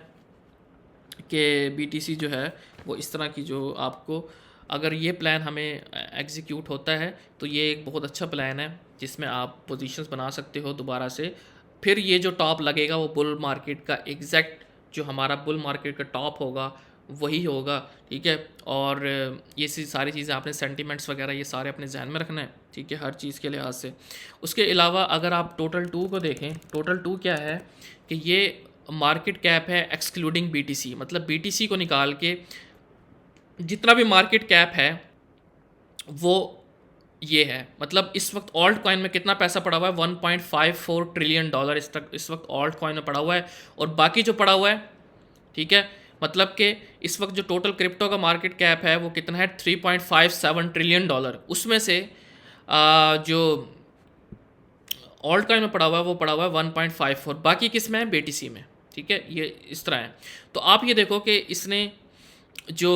कि BTC जो है वो इस तरह की जो आपको, अगर ये प्लान हमें एग्जीक्यूट होता है तो ये एक बहुत अच्छा प्लान है जिसमें आप पोजीशंस बना सकते हो दोबारा से। फिर ये जो टॉप लगेगा वो बुल मार्केट का एग्जैक्ट जो हमारा बुल मार्केट का टॉप होगा वही होगा, ठीक है। और ये सारी चीज़ें आपने सेंटिमेंट्स वगैरह ये सारे अपने जहन में रखना है, ठीक है, हर चीज़ के लिहाज से। उसके अलावा अगर आप टोटल 2 को देखें, टोटल 2 क्या है कि ये मार्केट कैप है एक्सक्लूडिंग BTC, मतलब BTC को निकाल के जितना भी मार्केट कैप है वो ये है। मतलब इस वक्त ऑल्ट कॉइन में कितना पैसा पड़ा हुआ है, $1.54 ट्रिलियन इस वक्त ऑल्ट कॉइन में पड़ा हुआ है। और बाकी जो पड़ा हुआ है, ठीक है, मतलब कि इस वक्त जो टोटल क्रिप्टो का मार्केट कैप है वो कितना है, $3.57 ट्रिलियन। उसमें से जो ऑल्ट कॉइन में पड़ा हुआ है वो पड़ा हुआ है 1.54, बाकी किस में है, BTC में। ठीक है, ये इस तरह है। तो आप ये देखो कि इसने जो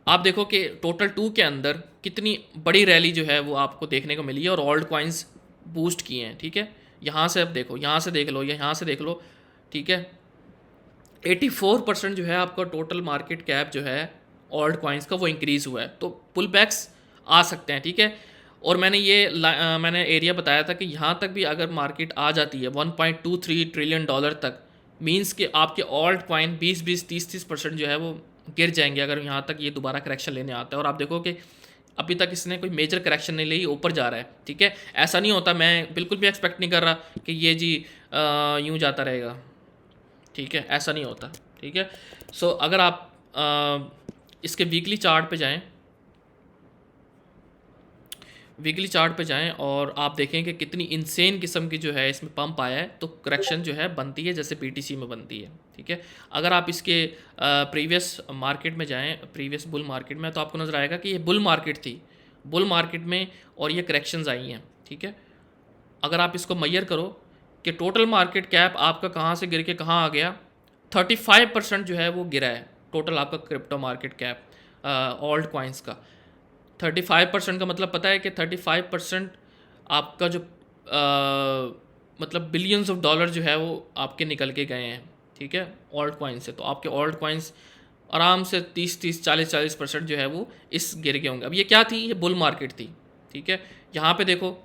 आप देखो कि टोटल 2 के अंदर कितनी बड़ी रैली जो है वो आपको देखने को मिली है और ऑल्ट कॉइन्स बूस्ट किए हैं। ठीक है, यहाँ से अब देखो, यहाँ से देख लो या यहाँ से देख लो। ठीक है, 84% जो है आपका टोटल मार्केट कैप जो है ऑल्ट कॉइन्स का वो इंक्रीज़ हुआ है। तो पुल बैक्स आ सकते हैं। ठीक है, और मैंने एरिया बताया था कि यहाँ तक भी अगर मार्केट आ जाती है 1.23 ट्रिलियन डॉलर तक, मींस कि आपके ऑल्ट कॉइन 20-30% जो है वो गिर जाएंगे अगर यहाँ तक ये दोबारा करेक्शन लेने आता है। और आप देखो कि अभी तक इसने कोई मेजर करेक्शन नहीं ली, ऊपर जा रहा है। ठीक है, ऐसा नहीं होता, मैं बिल्कुल भी एक्सपेक्ट नहीं कर रहा कि ये जी यूँ जाता रहेगा। ठीक है, ऐसा नहीं होता। ठीक है, सो अगर आप इसके वीकली चार्ट पे जाएं, वीकली चार्ट पे जाएं और आप देखें कि कितनी इंसेन किस्म की जो है इसमें पंप आया है, तो करेक्शन जो है बनती है जैसे BTC में बनती है। ठीक है, अगर आप इसके प्रीवियस मार्केट में जाएं, प्रीवियस बुल मार्केट में, तो आपको नज़र आएगा कि ये बुल मार्केट थी, बुल मार्केट में और ये करेक्शंस आई हैं। ठीक है, अगर आप इसको मैयर करो कि टोटल मार्केट कैप आपका कहाँ से गिर के कहाँ आ गया, 35% जो है वो गिरा है टोटल आपका crypto market cap alt coins का। 35% का मतलब पता है कि 35% आपका जो मतलब बिलियंस ऑफ डॉलर जो है वो आपके निकल के गए हैं। ठीक है, ऑल्ट कॉइन से। तो आपके ऑल्ट कॉइन्स आराम से 40% जो है वो इस गिर गए होंगे। अब ये क्या थी, ये बुल मार्केट थी। ठीक है, यहाँ पे देखो,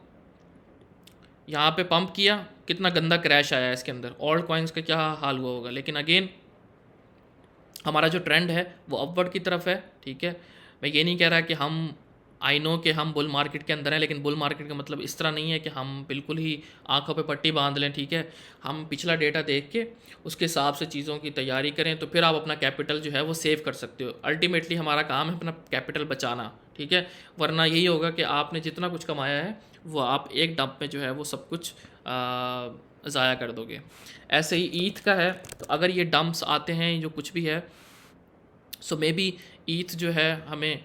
यहाँ पे पंप किया, कितना गंदा क्रैश आया है इसके अंदर, ऑल्ट कॉइन्स का क्या हाल हुआ होगा। लेकिन अगेन हमारा जो ट्रेंड है वो अपवर्ड की तरफ है। ठीक है, मैं ये नहीं कह रहा कि आई नो कि हम बुल मार्केट के अंदर हैं, लेकिन बुल मार्केट का मतलब इस तरह नहीं है कि हम बिल्कुल ही आंखों पे पट्टी बांध लें। ठीक है, हम पिछला डेटा देख के उसके हिसाब से चीज़ों की तैयारी करें, तो फिर आप अपना कैपिटल जो है वो सेव कर सकते हो। अल्टीमेटली हमारा काम है अपना कैपिटल बचाना। ठीक है, वरना यही होगा कि आपने जितना कुछ कमाया है वो आप एक डंप में जो है वो सब कुछ ज़ाया कर दोगे। ऐसे ही ईथ का है, तो अगर ये डंप्स आते हैं जो कुछ भी है, सो मे बी ईथ जो है हमें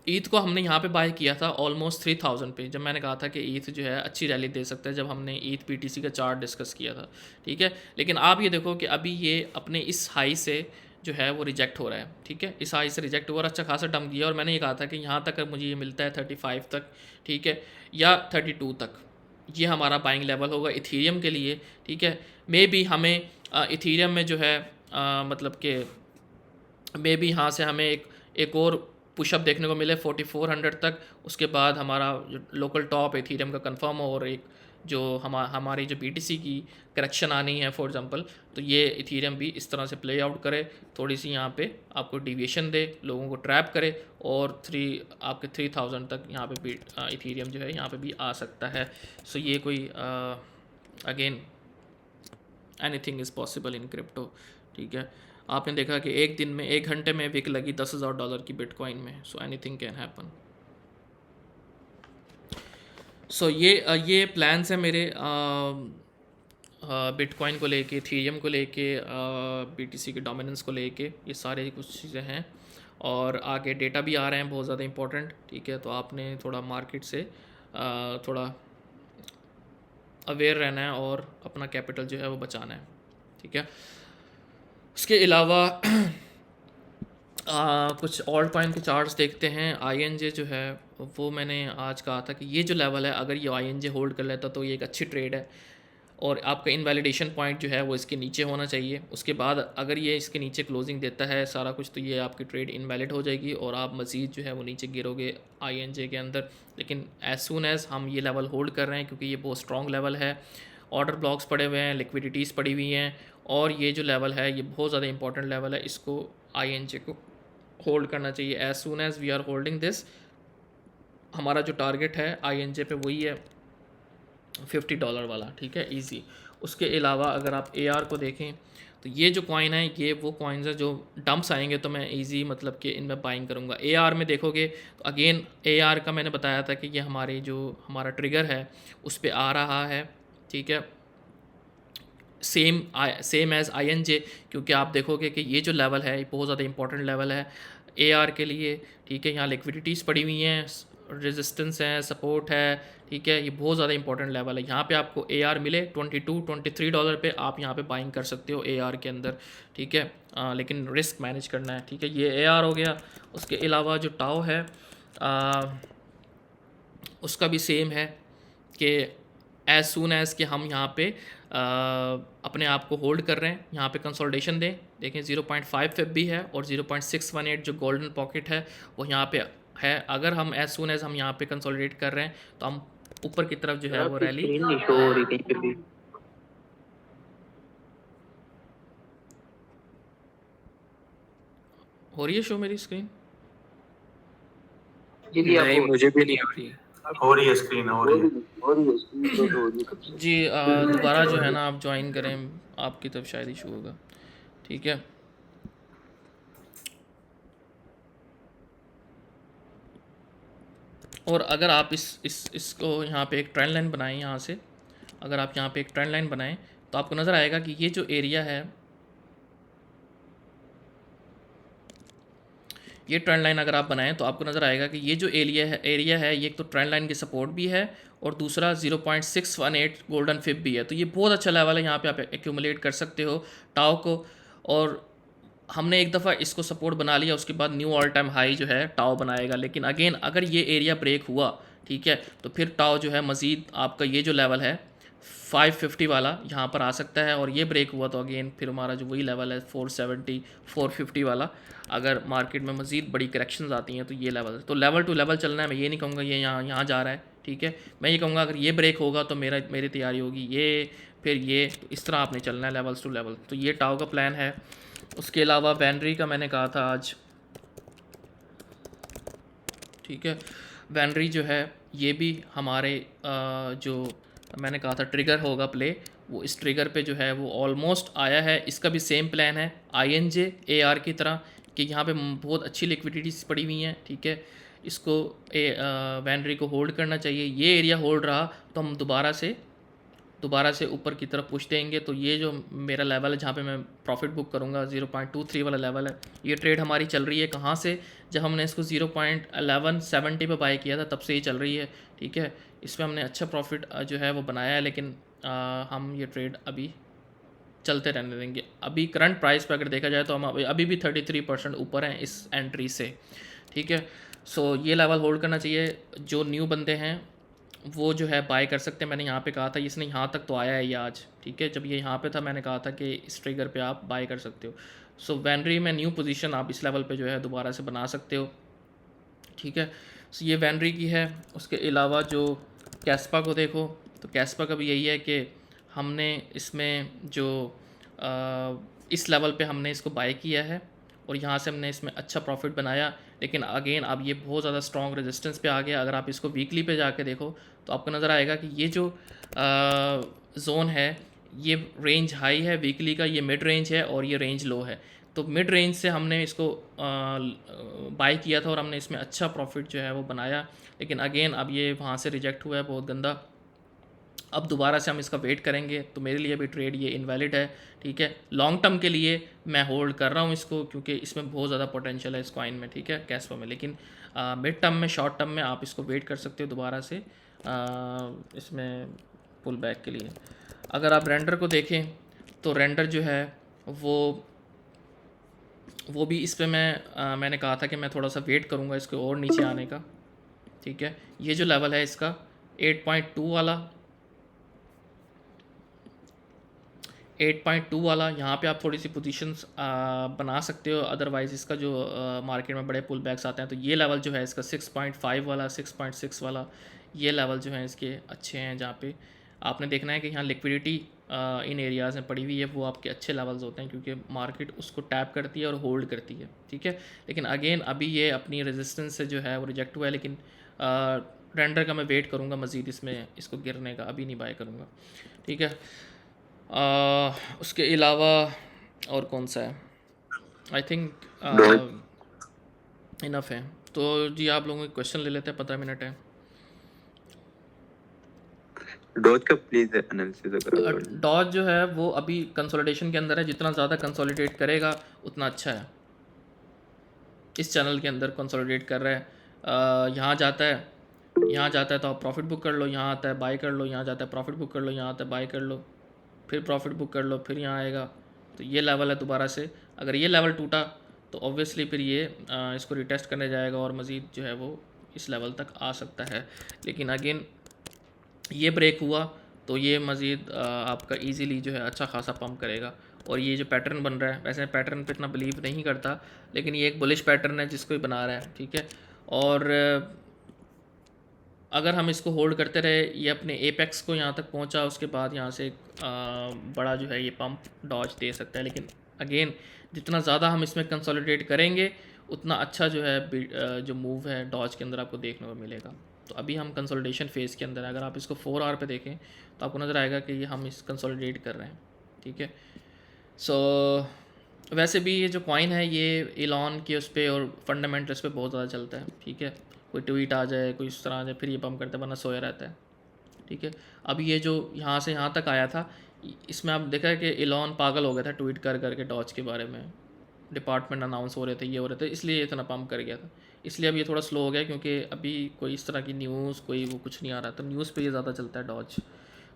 ईथ को हमने यहाँ पे बाय किया था ऑलमोस्ट 3000 पे, जब मैंने कहा था कि ईथ जो है अच्छी रैली दे सकता है, जब हमने ईथ BTC का चार्ट डिस्कस किया था। ठीक है, लेकिन आप ये देखो कि अभी ये अपने इस हाई से जो है वो रिजेक्ट हो रहा है। ठीक है, इस हाई से रिजेक्ट हुआ और अच्छा खासा डंप दिया, और मैंने ये कहा था कि यहाँ तक मुझे ये मिलता है 35 तक, ठीक है, या 32 तक, ये हमारा बाइंग लेवल होगा इथीरियम के लिए। ठीक है, मे बी हमें इथीरियम में जो है मतलब कि मे बी यहाँ से हमें एक और पुशअप देखने को मिले 4400 तक, उसके बाद हमारा जो लोकल टॉप इथीरियम का कंफर्म हो, और एक जो हमारी जो BTC की करेक्शन आनी है फॉर एग्जांपल, तो ये इथीरियम भी इस तरह से प्ले आउट करे, थोड़ी सी यहाँ पे आपको डिविएशन दे, लोगों को ट्रैप करे, और आपके 3000 तक यहाँ पे भी इथीरियम जो है यहाँ पे भी आ सकता है। सो ये कोई again anything is possible in crypto. ठीक है, आपने देखा कि एक दिन में 1 घंटे में विक लगी $10,000 की बिटकॉइन में। So anything can happen. So ये प्लान्स हैं मेरे बिटकॉइन को लेके, इथीरियम को लेके, BTC के डोमिनेंस को लेके, ये सारे कुछ चीज़ें हैं, और आगे डेटा भी आ रहे हैं बहुत ज़्यादा इंपॉर्टेंट। ठीक है, तो आपने थोड़ा मार्केट से थोड़ा अवेयर रहना है और अपना कैपिटल जो है वो बचाना है। ठीक है, उसके अलावा कुछ ऑल्ट कॉइन के चार्ट्स देखते हैं। INJ जो है वो मैंने आज कहा था कि ये जो लेवल है, अगर ये INJ होल्ड कर लेता तो ये एक अच्छी ट्रेड है, और आपका इनवैलिडेशन पॉइंट जो है वो इसके नीचे होना चाहिए। उसके बाद अगर ये इसके नीचे क्लोजिंग देता है सारा कुछ, तो ये आपकी ट्रेड इनवैलिड हो जाएगी और आप मज़ीद जो है वो नीचे गिरोगे INJ के अंदर। लेकिन एज सून एज़ हम ये लेवल होल्ड कर रहे हैं, क्योंकि ये बहुत स्ट्रॉन्ग लेवल है, ऑर्डर ब्लॉक्स पड़े हुए हैं, लिक्विडिटीज़ पड़ी हुई हैं, और ये जो लेवल है ये बहुत ज़्यादा इंपॉर्टेंट लेवल है, इसको INJ को होल्ड करना चाहिए। As soon as we are holding this, हमारा जो टारगेट है INJ पे वही है $50 वाला। ठीक है, इजी। उसके अलावा अगर आप AR को देखें, तो ये जो कॉइन है ये वो कॉइन्स है जो डंप्स आएंगे तो मैं इजी मतलब कि इनमें बाइंग करूँगा। AR में देखोगे तो अगेन AR का मैंने बताया था कि ये हमारा ट्रिगर है उस पर आ रहा है, ठीक है, सेम एज INJ, क्योंकि आप देखोगे कि ये जो लेवल है ये बहुत ज़्यादा इंपॉर्टेंट लेवल है AR के लिए, ठीक है। यहाँ लिक्विडिटीज़ पड़ी हुई हैं, रेजिस्टेंस है, सपोर्ट है, ठीक है। ये बहुत ज़्यादा इंपॉर्टेंट लेवल है। यहाँ पे आपको AR मिले $22-23 पे, आप यहाँ पे बाइंग कर सकते हो AR के अंदर, ठीक है। लेकिन रिस्क मैनेज करना है, ठीक है। ये AR हो गया। उसके अलावा जो टाओ है उसका भी सेम है कि एज सून एज़ कि हम यहाँ पे अपने आप को होल्ड कर रहे हैं, यहाँ पे कंसोलिडेशन दें। देखें 0.5 फिब भी है और 0.618 जो गोल्डन पॉकेट है वो यहाँ पे है। अगर हम एज सून एज़ हम यहाँ पे कंसोलिडेट कर रहे हैं तो हम ऊपर की तरफ जो है वो रैली स्क्रीन नहीं शो हो रही कहीं पे भी। हो रही है शो मेरी स्क्रीन। जी जी नहीं, आपको मुझे भी नहीं हो रही है। हो रही है स्क्रीन, हो रही है। स्क्रीन शो हो रही है कब से। जी दोबारा जो है ना आप ज्वाइन करें, आपकी तरफ शायद इशू होगा, ठीक है। और अगर आप इसको यहाँ पे एक ट्रेंड लाइन बनाएं, यहाँ से अगर आप यहाँ पे एक ट्रेंड लाइन बनाएं तो आपको नज़र आएगा कि ये जो एरिया है, ये ट्रेंड लाइन अगर आप बनाएं तो आपको नज़र आएगा कि ये जो एरिया है ये एक तो ट्रेंड लाइन की सपोर्ट भी है और दूसरा 0.618 गोल्डन फिब भी है। तो ये बहुत अच्छा लेवल है, यहाँ पे आप एक्यूमुलेट कर सकते हो टाओ को। और हमने एक दफ़ा इसको सपोर्ट बना लिया, उसके बाद न्यू ऑल टाइम हाई जो है टाओ बनाएगा। लेकिन अगेन अगर ये एरिया ब्रेक हुआ, ठीक है, तो फिर टाओ जो है मज़ीद आपका ये जो लेवल है 550 वाला यहाँ पर आ सकता है। और ये ब्रेक हुआ तो अगेन फिर हमारा जो वही लेवल है 470 450 वाला, अगर मार्केट में मज़ीद बड़ी करेक्शंस आती हैं तो ये लेवल है। तो लेवल टू लेवल चलना है। मैं ये नहीं कहूँगा ये यहाँ जा रहा है, ठीक है। मैं ये कहूँगा अगर ये ब्रेक होगा तो मेरी तैयारी होगी ये, फिर ये, तो इस तरह आपने चलना है लेवल्स टू लेवल। तो ये टाओ का प्लान है। उसके अलावा वैनरी का मैंने कहा था आज, ठीक है। वैनरी जो है ये भी हमारे जो मैंने कहा था ट्रिगर होगा प्ले, वो इस ट्रिगर पे जो है वो ऑलमोस्ट आया है। इसका भी सेम प्लान है INJ AR की तरह कि यहाँ पे बहुत अच्छी लिक्विडिटीज पड़ी हुई हैं, ठीक है। इसको वैनरी को होल्ड करना चाहिए। ये एरिया होल्ड रहा तो हम दोबारा से ऊपर की तरफ पुश देंगे। तो ये जो मेरा लेवल है जहाँ पे मैं प्रॉफिट बुक करूँगा 0.23 वाला लेवल है। ये ट्रेड हमारी चल रही है कहाँ से, जब हमने इसको 0.1170 पे बाय किया था तब से ही चल रही है, ठीक है। इसमें हमने अच्छा प्रॉफिट जो है वो बनाया है, लेकिन हम ये ट्रेड अभी चलते रहने देंगे। अभी करंट प्राइस पे अगर देखा जाए तो हम अभी भी 33% ऊपर हैं इस एंट्री से, ठीक है। सो ये लेवल होल्ड करना चाहिए। जो न्यू बंदे हैं वो जो है बाय कर सकते हैं। मैंने यहाँ पे कहा था, इसने यहाँ तक तो आया है ये आज, ठीक है। जब ये यहाँ पे था मैंने कहा था कि इस ट्रिगर पे आप बाय कर सकते हो। सो वैनरी में न्यू पोजीशन आप इस लेवल पे जो है दोबारा से बना सकते हो, ठीक है। सो ये वैनरी की है। उसके अलावा जो कैस्पा को देखो तो कैस्पा का भी यही है कि हमने इसमें जो इस लेवल पे हमने इसको बाय किया है और यहाँ से हमने इसमें अच्छा प्रॉफिट बनाया। लेकिन अगेन अब ये बहुत ज़्यादा स्ट्रॉन्ग रेजिस्टेंस पे आ गया। अगर आप इसको वीकली पे जाके देखो तो आपको नज़र आएगा कि ये जो जोन है ये रेंज हाई है वीकली का, ये मिड रेंज है और ये रेंज लो है। तो मिड रेंज से हमने इसको बाय किया था और हमने इसमें अच्छा प्रॉफिट जो है वो बनाया। लेकिन अगेन अब ये वहाँ से रिजेक्ट हुआ है बहुत गंदा। अब दोबारा से हम इसका वेट करेंगे। तो मेरे लिए अभी ट्रेड ये इनवैलिड है, ठीक है। लॉन्ग टर्म के लिए मैं होल्ड कर रहा हूँ इसको, क्योंकि इसमें बहुत ज़्यादा पोटेंशियल है इस कॉइन में, ठीक है, कैस्पा में। लेकिन मिड टर्म में, शॉर्ट टर्म में आप इसको वेट कर सकते हो दोबारा से इसमें पुल बैक के लिए। अगर आप रेंडर को देखें तो रेंडर जो है वो भी इस पर मैंने कहा था कि मैं थोड़ा सा वेट करूँगा इसको और नीचे आने का, ठीक है। ये जो लेवल है इसका 8.2 वाला, यहाँ पे आप थोड़ी सी पोजीशंस बना सकते हो। अदरवाइज़ इसका जो मार्केट में बड़े पुल बैक्स आते हैं तो ये लेवल जो है इसका 6.5 वाला, 6.6 वाला, ये लेवल जो है इसके अच्छे हैं। जहाँ पे आपने देखना है कि यहाँ लिक्विडिटी इन एरियाज़ में पड़ी हुई है, वो आपके अच्छे लेवल्स होते हैं क्योंकि मार्केट उसको टैप करती है और होल्ड करती है, ठीक है। लेकिन अगेन अभी ये अपनी रेजिस्टेंस से जो है वो रिजेक्ट हुआ है। लेकिन रेंडर का मैं वेट करूँगा मज़ीद इसमें इसको गिरने का, अभी नहीं बाय करूँगा, ठीक है। उसके अलावा और कौन सा है, आई थिंक इनफ है। तो जी आप लोगों के क्वेश्चन ले लेते हैं, 15 मिनट है। डॉज का प्लीज एनालिसिस अगर आप कर दें। डॉज जो है वो अभी कंसोलिडेशन के अंदर है, जितना ज़्यादा कंसोलिडेट करेगा उतना अच्छा है। इस चैनल के अंदर कंसोलिडेट कर रहा है, यहाँ जाता है, यहाँ जाता है तो आप प्रॉफिट बुक कर लो, यहाँ आता है बाई कर लो, यहाँ जाता है प्रॉफिट बुक कर लो, यहाँ आता है बाई कर लो, फिर प्रॉफिट बुक कर लो, फिर यहाँ आएगा। तो ये लेवल है दोबारा से, अगर ये लेवल टूटा तो ऑब्वियसली फिर ये इसको रिटेस्ट करने जाएगा और मज़ीद जो है वो इस लेवल तक आ सकता है। लेकिन अगेन ये ब्रेक हुआ तो ये मज़ीद आपका इजीली जो है अच्छा खासा पम्प करेगा। और ये जो पैटर्न बन रहा है, वैसे पैटर्न पे इतना बिलीव नहीं करता, लेकिन ये एक बुलिश पैटर्न है जिसको ही बना रहा है, ठीक है। और अगर हम इसको होल्ड करते रहे, ये अपने एपेक्स को यहाँ तक पहुँचा, उसके बाद यहाँ से बड़ा जो है ये पंप डॉज दे सकता है। लेकिन अगेन जितना ज़्यादा हम इसमें कंसोलिडेट करेंगे उतना अच्छा जो है जो मूव है डॉज के अंदर आपको देखने को मिलेगा। तो अभी हम कंसोलिडेशन फेज़ के अंदर, अगर आप इसको 4 आवर पे देखें तो आपको नज़र आएगा कि ये हम इस कंसोलिडेट कर रहे हैं, ठीक है। सो वैसे भी ये जो कॉइन है ये एलॉन के उस पर और फंडामेंटल्स पे बहुत ज़्यादा चलता है, ठीक है। कोई ट्वीट आ जाए, कोई इस तरह आ जाए, फिर ये पम्प करते वरना सोया रहता है, ठीक है। अभी ये जो यहाँ से यहाँ तक आया था, इसमें आप देखा है कि एलॉन पागल हो गया था ट्वीट कर करके डॉज के बारे में, डिपार्टमेंट अनाउंस हो रहे थे, ये हो रहे थे, इसलिए ये इतना पम्प कर गया था। इसलिए अब ये थोड़ा स्लो हो गया क्योंकि अभी कोई इस तरह की न्यूज़ कोई वो कुछ नहीं आ रहा था। न्यूज़ पे ये ज़्यादा चलता है डॉज,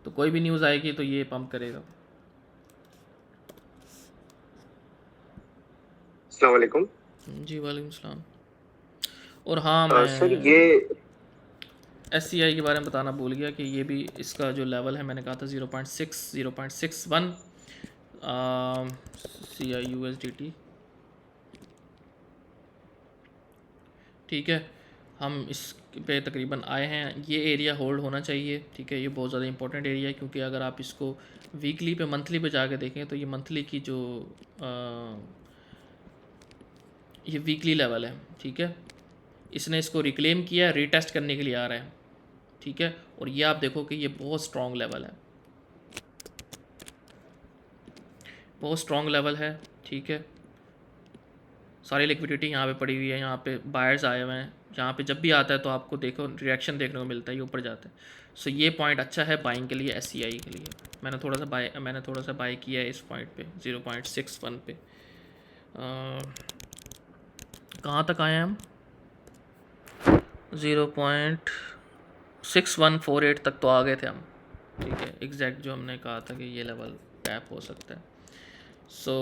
तो कोई भी न्यूज़ आएगी तो ये पम्प करेगा। अस्सलाम वालेकुम। जी वालेकुम सलाम। और हाँ, सर मैं ये SCI के बारे में बताना भूल गया कि ये भी इसका जो लेवल है मैंने कहा था 0.61 CI/USDT, ठीक है। हम इस पे तकरीबन आए हैं, ये एरिया होल्ड होना चाहिए, ठीक है। ये बहुत ज़्यादा इंपॉर्टेंट एरिया है क्योंकि अगर आप इसको वीकली पे मंथली पे जाके देखें तो ये मंथली की जो ये वीकली लेवल है, ठीक है। इसने इसको रिक्लेम किया, रीटेस्ट करने के लिए आ रहा है, ठीक है। और ये आप देखो कि ये बहुत स्ट्रॉन्ग लेवल है, बहुत स्ट्रॉन्ग लेवल है, ठीक है। सारी लिक्विडिटी यहाँ पे पड़ी हुई है, यहाँ पे बायर्स आए हुए हैं, यहाँ पे जब भी आता है तो आपको देखो रिएक्शन देखने को मिलता है, ये ऊपर जाता है। सो ये पॉइंट अच्छा है बाइंग के लिए, SCI के लिए। मैंने थोड़ा सा बाय किया है इस पॉइंट पे 0.61 पे। कहाँ तक आए हैं हम? 0.6148 तक तो आ गए थे हम, ठीक है। एग्जैक्ट जो हमने कहा था कि ये लेवल टैप हो सकता है। सो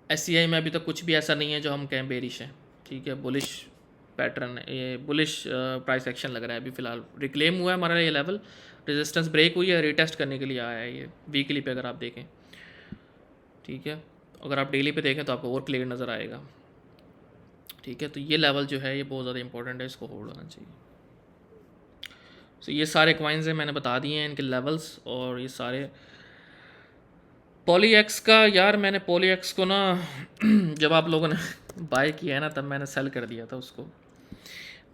SCI में अभी तक कुछ भी ऐसा नहीं है जो हम कहें बेरिश है, ठीक है। बुलिश पैटर्न है, ये बुलिश प्राइस एक्शन लग रहा है अभी फ़िलहाल। रिक्लेम हुआ है हमारा ये लेवल, रेजिस्टेंस ब्रेक हुई है, रीटेस्ट करने के लिए आया है ये वीकली पे अगर आप देखें, ठीक है। अगर आप डेली पे देखें तो आपको और क्लियर नज़र आएगा, ठीक है। तो ये लेवल जो है ये बहुत ज़्यादा इंपॉर्टेंट है, इसको होल्ड होना चाहिए। सो ये सारे कॉइन्स हैं मैंने बता दिए हैं इनके लेवल्स। और ये सारे पॉलीएक्स का, यार मैंने पॉलीएक्स को ना जब आप लोगों ने बाय किया है ना तब मैंने सेल कर दिया था उसको।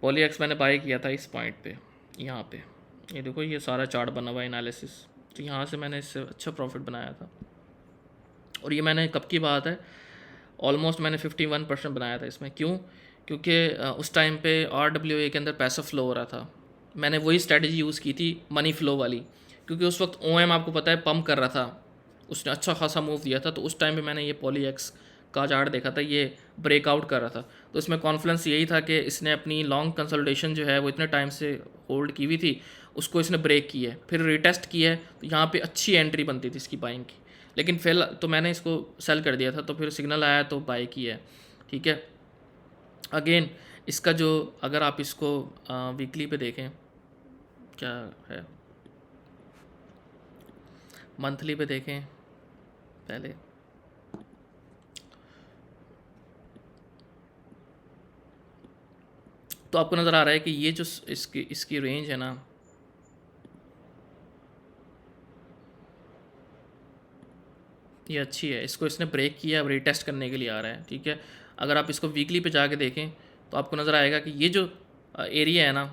पॉलीएक्स मैंने बाय किया था इस पॉइंट पे, यहाँ पे ये देखो ये सारा चार्ट बना हुआ है एनालिसिस, तो यहाँ से मैंने इससे अच्छा प्रॉफिट बनाया था। और ये मैंने कब की बात है, ऑलमोस्ट मैंने 51% बनाया था इसमें। क्यों? क्योंकि उस टाइम पे RWA के अंदर पैसा फ्लो हो रहा था। मैंने वही स्ट्रेटजी यूज़ की थी, मनी फ्लो वाली, क्योंकि उस वक्त OM आपको पता है पम्प कर रहा था, उसने अच्छा खासा मूव दिया था। तो उस टाइम पे मैंने ये पॉलीएक्स का चार्ट देखा था, ये ब्रेकआउट कर रहा था। तो इसमें कॉन्फ्लेंस यही था कि इसने अपनी लॉन्ग कंसल्टेशन जो है वो इतने टाइम से होल्ड की हुई थी, उसको इसने ब्रेक किया है, फिर रिटेस्ट किया है, तो यहाँ पे अच्छी एंट्री बनती थी इसकी बाइंग की। लेकिन फिर तो मैंने इसको सेल कर दिया था, तो फिर सिग्नल आया तो बाई किया है, ठीक है। अगेन इसका जो, अगर आप इसको वीकली पे देखें क्या है, मंथली पे देखें पहले, तो आपको नज़र आ रहा है कि ये जो इसकी रेंज है ना, ये अच्छी है, इसको इसने ब्रेक किया, अब रीटेस्ट करने के लिए आ रहा है, ठीक है। अगर आप इसको वीकली पे जाके देखें तो आपको नज़र आएगा कि ये जो एरिया है ना,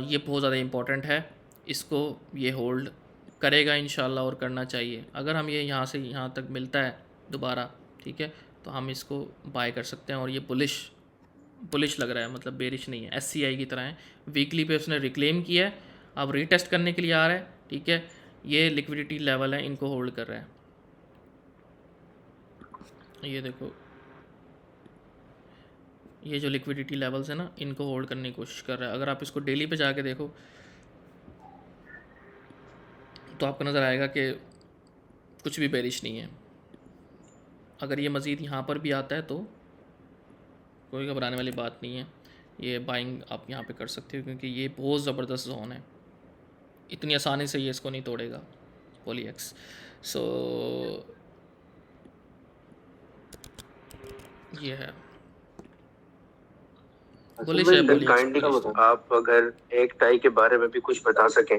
ये बहुत ज़्यादा इम्पोर्टेंट है, इसको ये होल्ड करेगा इंशाल्लाह और करना चाहिए। अगर हम ये यहाँ से यहाँ तक मिलता है दोबारा, ठीक है, तो हम इसको बाय कर सकते हैं। और ये बुलिश लग रहा है, मतलब बेरिश नहीं है, SCI की तरह है। वीकली पे उसने रिक्लेम किया है, अब रीटेस्ट करने के लिए आ रहा है, ठीक है। ये लिक्विडिटी लेवल है, इनको होल्ड कर रहा है। ये देखो, ये जो लिक्विडिटी लेवल्स है ना, इनको होल्ड करने की कोशिश कर रहा है। अगर आप इसको डेली पे जाके देखो तो आपको नज़र आएगा कि कुछ भी बेरिश नहीं है। अगर ये मज़ीद यहाँ पर भी आता है तो कोई घबराने वाली बात नहीं है, ये बाइंग आप यहाँ पे कर सकते हो, क्योंकि ये बहुत ज़बरदस्त जोन है, इतनी आसानी से ये इसको नहीं तोड़ेगा पॉलीएक्स। सो ये है बुलिश है भाई पॉलीएक्स। काइंडली आप अगर एक टाई के बारे में भी कुछ बता सकें।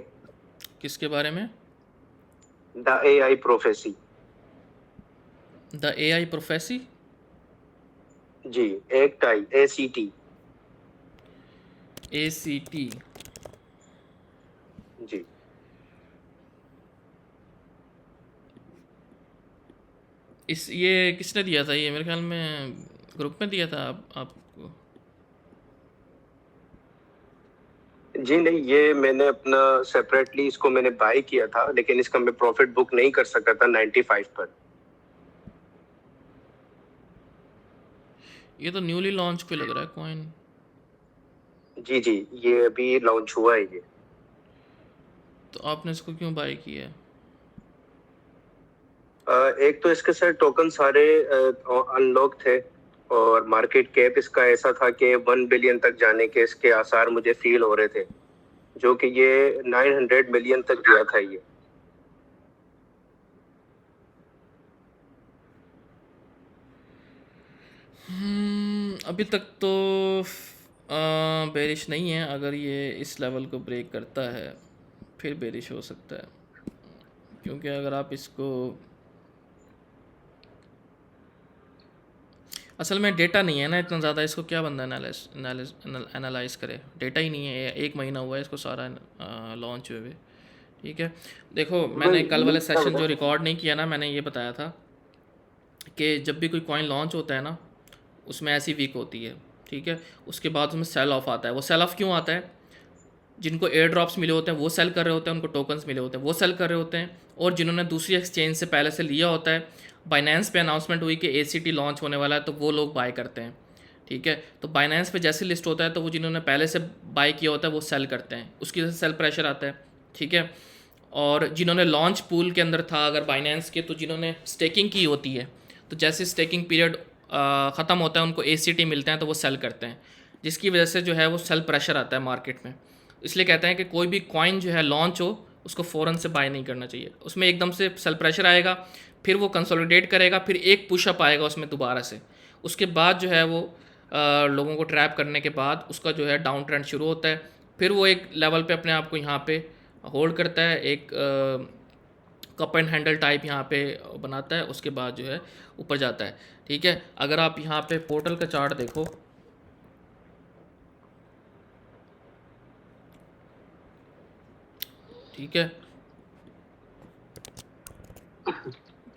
किसके बारे में? The AI prophecy. The AI prophecy? जी, एक टाई, ACT। ACT जी, ये किसने दिया था? ये मेरे ख्याल में ग्रुप में दिया था आपको। जी नहीं, ये मैंने अपना सेपरेटली इसको मैंने बाय किया था, लेकिन इसका मैं प्रॉफिट बुक नहीं कर सका था 95 पर। ये तो न्यूली लॉन्च पे लग रहा है कॉइन। जी जी, ये अभी लॉन्च हुआ है ये। तो आपने इसको क्यों बाय किया है? एक तो इसके साथ टोकन सारे अनलॉक थे, और मार्केट कैप इसका ऐसा था कि 1 बिलियन तक जाने के इसके आसार मुझे फील हो रहे थे, जो कि ये 900 मिलियन तक गया था ये। अभी तक तो बेरिश नहीं है। अगर ये इस लेवल को ब्रेक करता है फिर बेरिश हो सकता है, क्योंकि अगर आप इसको, असल में डेटा नहीं है ना इतना ज़्यादा, इसको क्या बंदा एनालाइज करे, डेटा ही नहीं है। 1 महीना हुआ है इसको सारा लॉन्च हुए, ठीक है। देखो, मैंने कल वाले सेशन जो रिकॉर्ड नहीं किया ना, मैंने ये बताया था कि जब भी कोई कॉइन लॉन्च होता है ना, उसमें ऐसी वीक होती है, ठीक है। उसके बाद उसमें सेल ऑफ आता है। वो सेल ऑफ क्यों आता है? जिनको एयर ड्रॉप्स मिले होते हैं वो सेल कर रहे होते हैं, उनको टोकन्स मिले होते हैं वो सेल कर रहे होते हैं, और जिन्होंने दूसरी एक्सचेंज से पहले से लिया होता है, बाइनेंस पे अनाउंसमेंट हुई कि ACT लॉन्च होने वाला है तो वो लोग बाय करते हैं, ठीक है। तो बाइनेंस पे जैसे लिस्ट होता है तो वो जिन्होंने पहले से बाय किया होता है वो सेल करते हैं, उसकी वजह से सेल प्रेशर आता है, ठीक है। और जिन्होंने लॉन्च पूल के अंदर था अगर बाइनेंस के, तो जिन्होंने स्टेकिंग की होती है, तो जैसे स्टेकिंग पीरियड ख़त्म होता है उनको ACT मिलते हैं तो वो सेल करते हैं, जिसकी वजह से जो है वो सेल प्रेशर आता है मार्केट में। इसलिए कहते हैं कि कोई भी कॉइन जो है लॉन्च हो उसको फ़ौरन से बाय नहीं करना चाहिए, उसमें एकदम से सेल प्रेशर आएगा, फिर वो कंसोलिडेट करेगा, फिर एक पुशअप आएगा उसमें दोबारा से, उसके बाद जो है वो लोगों को ट्रैप करने के बाद उसका जो है डाउन ट्रेंड शुरू होता है, फिर वो एक लेवल पे अपने आप को यहाँ पे होल्ड करता है, एक कप एंड हैंडल टाइप यहाँ पे बनाता है, उसके बाद जो है ऊपर जाता है, ठीक है। अगर आप यहाँ पे पोर्टल का चार्ट देखो, ठीक है,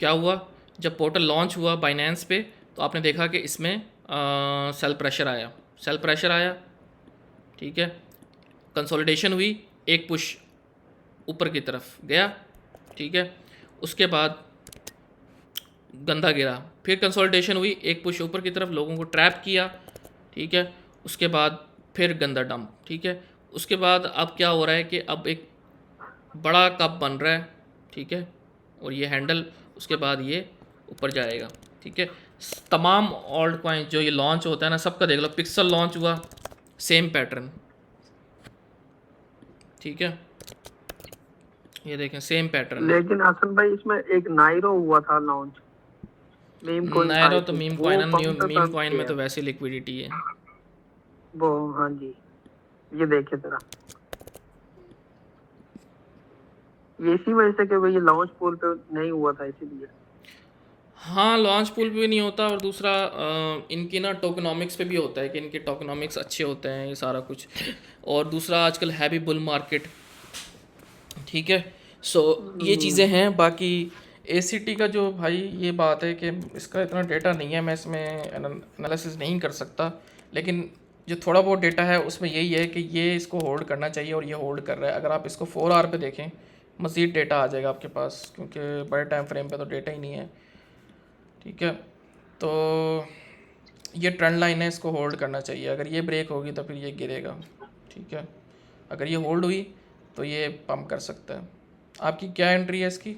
क्या हुआ जब पोर्टल लॉन्च हुआ बाइनेंस पे, तो आपने देखा कि इसमें सेल प्रेशर आया, सेल प्रेशर आया, ठीक है। कंसोलिडेशन हुई, एक पुश ऊपर की तरफ गया, ठीक है। उसके बाद गंदा गिरा, फिर कंसोलिडेशन हुई, एक पुश ऊपर की तरफ, लोगों को ट्रैप किया, ठीक है। उसके बाद फिर गंदा डंप, ठीक है। उसके बाद अब क्या हो रहा है कि अब एक बड़ा कप बन रहा है, ठीक है, और ये हैंडल, उसके बाद ये ऊपर जाएगा, ठीक है। तमाम ऑल्ट कॉइन जो ये लॉन्च होता है ना, सबका देख लो, पिक्सल लॉन्च हुआ सेम पैटर्न, ठीक है, ये देखें सेम पैटर्न। लेकिन हसन भाई इसमें एक नाइरो हुआ था लॉन्च, मीम कॉइन। नायरो तो मीम कॉइन है, मीम कॉइन में तो वैसे लिक्विडिटी है वो। हाँ जी, ये देखिए जरा, ये इसी वजह से कि भाई ये लॉन्च पूल पे नहीं हुआ था इसीलिए। हाँ, लॉन्च पूल पे भी नहीं होता, और दूसरा इनकी ना टोकनॉमिक्स पे भी होता है कि इनके टोकनॉमिक्स अच्छे होते हैं, ये सारा कुछ। और दूसरा आजकल है भी बुल मार्केट, ठीक है। सो ये चीज़ें हैं। बाकी ACT का जो भाई ये बात है कि इसका इतना डेटा नहीं है, मैं इसमें एनालिसिस नहीं कर सकता, लेकिन जो थोड़ा बहुत डेटा है उसमें यही है कि ये इसको होल्ड करना चाहिए और ये होल्ड कर रहा है। अगर आप इसको 4 आवर पे देखें मज़ीद डेटा आ जाएगा आपके पास, क्योंकि बड़े टाइम फ्रेम पे तो डेटा ही नहीं है। ठीक है, तो ये ट्रेंड लाइन है, इसको होल्ड करना चाहिए। अगर ये ब्रेक होगी तो फिर ये गिरेगा। ठीक है, अगर ये होल्ड हुई तो ये पंप कर सकता है। आपकी क्या एंट्री है इसकी?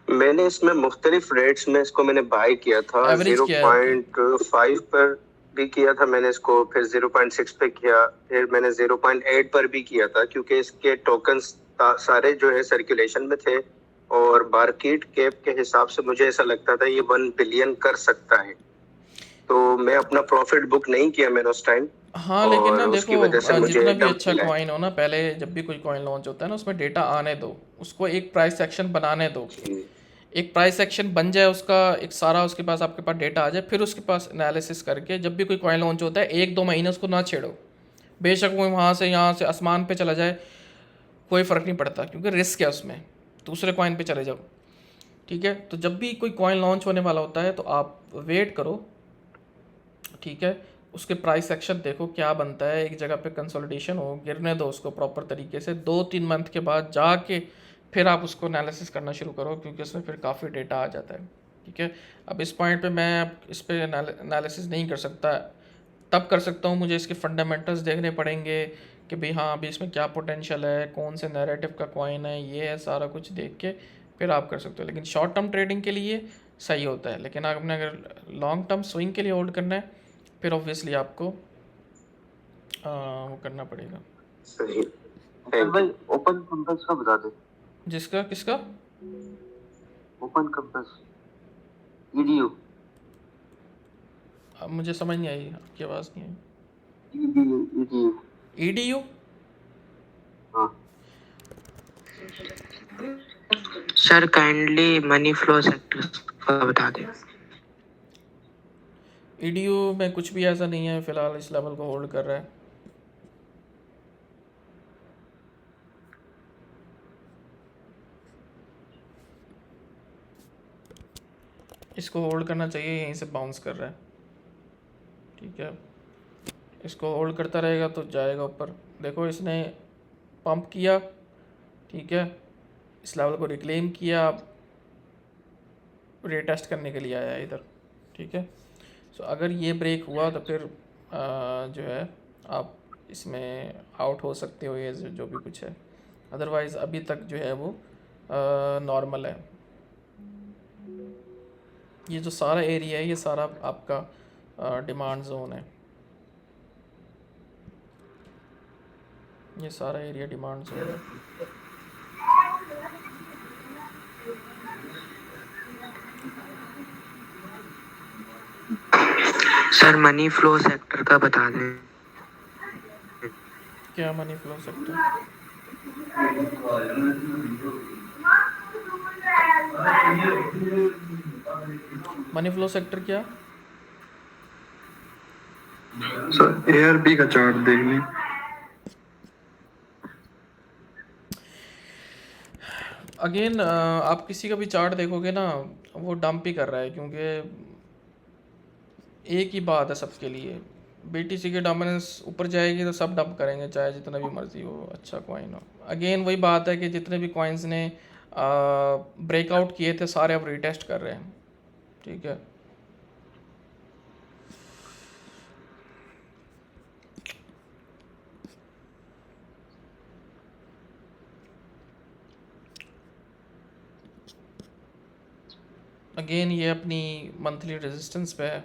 मैंने इसमें मुख्तलिफ रेट्स में इसको मैंने बाय किया था। एवरेज क्या है आपकी? 0.5 पर भी किया था मैंने इसको, फिर 0.6 पे किया, फिर मैंने 0.8 पर भी किया था, क्योंकि इसके टोकन्स सारे जो है सर्कुलेशन में थे और मार्केट कैप के हिसाब से मुझे ऐसा लगता था ये 1 बिलियन कर सकता है। तो मैं अपना प्रॉफिट बुक नहीं किया मैंने उस टाइम। हाँ, लेकिन ना और उसकी देखो, वजह से मुझे जितना भी डंप अच्छा मिला है। कॉइन हो ना, पहले जब भी कोई कॉइन लॉन्च होता है ना उसमें डेटा आने दो, उसको एक प्राइस सेक्शन बनाने दो। जी। एक प्राइस सेक्शन बन जाए उसका, एक सारा उसके पास आपके पास डेटा आ जाए, फिर उसके पास एनालिसिस करके जब भी कोई कॉइन लॉन्च होता है 1-2 महीने उसको ना छेड़ो। बेशक वो वहाँ से यहाँ से आसमान पे चला जाए, कोई फ़र्क नहीं पड़ता, क्योंकि रिस्क है उसमें। दूसरे कॉइन पे चले जाओ। ठीक है, तो जब भी कोई कॉइन लॉन्च होने वाला होता है तो आप वेट करो। ठीक है, उसके प्राइस सेक्शन देखो क्या बनता है, एक जगह पे कंसोलिडेशन हो, गिरने दो उसको प्रॉपर तरीके से। 2-3 मंथ के बाद जाके फिर आप उसको एनालिसिस करना शुरू करो, क्योंकि उसमें फिर काफ़ी डेटा आ जाता है। ठीक है, अब इस पॉइंट पे मैं अब इस पे एनालिसिस नहीं कर सकता। तब कर सकता हूँ, मुझे इसके फंडामेंटल्स देखने पड़ेंगे कि भाई हाँ अभी इसमें क्या पोटेंशियल है, कौन से नैरेटिव का कॉइन है, ये है सारा कुछ देख के फिर आप कर सकते हो। लेकिन शॉर्ट टर्म ट्रेडिंग के लिए सही होता है, लेकिन आपने अगर लॉन्ग टर्म स्विंग के लिए होल्ड करना है फिर ऑब्वियसली आपको वो करना पड़ेगा। सही। भाई ओपन कंपस का बता दे। जिसका किसका? Open compass EDU. अब मुझे समझ नहीं आई, आपकी आवाज़ नहीं आई। ईडीयू। EDU? हाँ sir kindly money flow sector का बता दें। EDU में कुछ भी ऐसा नहीं है, फ़िलहाल इस लेवल को होल्ड कर रहा है। इसको होल्ड करना चाहिए, यहीं से बाउंस कर रहा है। ठीक है, इसको होल्ड करता रहेगा तो जाएगा ऊपर। देखो इसने पंप किया, ठीक है, इस लेवल को रिक्लेम किया, रीटेस्ट करने के लिए आया इधर। ठीक है, सो अगर ये ब्रेक हुआ तो फिर जो है आप इसमें आउट हो सकते हो, ये जो भी कुछ है। अदरवाइज़ अभी तक जो है वो नॉर्मल है। ये जो सारा एरिया है ये सारा आपका डिमांड जोन है। ये सारा एरिया डिमांड जोन है। सर मनी फ्लो सेक्टर का बता दें। क्या money flow sector? Money flow sector क्या? सर ARB का चार्ट देख लें। अगेन आप किसी का भी चार्ट देखोगे ना वो डंप ही कर रहा है, क्योंकि एक ही बात है सबके लिए, BTC की डोमिनेंस ऊपर जाएगी तो सब डंप करेंगे, चाहे जितना भी मर्जी हो अच्छा कॉइन हो। अगेन वही बात है कि जितने भी कॉइन्स ने ब्रेकआउट किए थे सारे अब रीटेस्ट कर रहे हैं। ठीक है, अगेन ये अपनी मंथली रेजिस्टेंस पे है।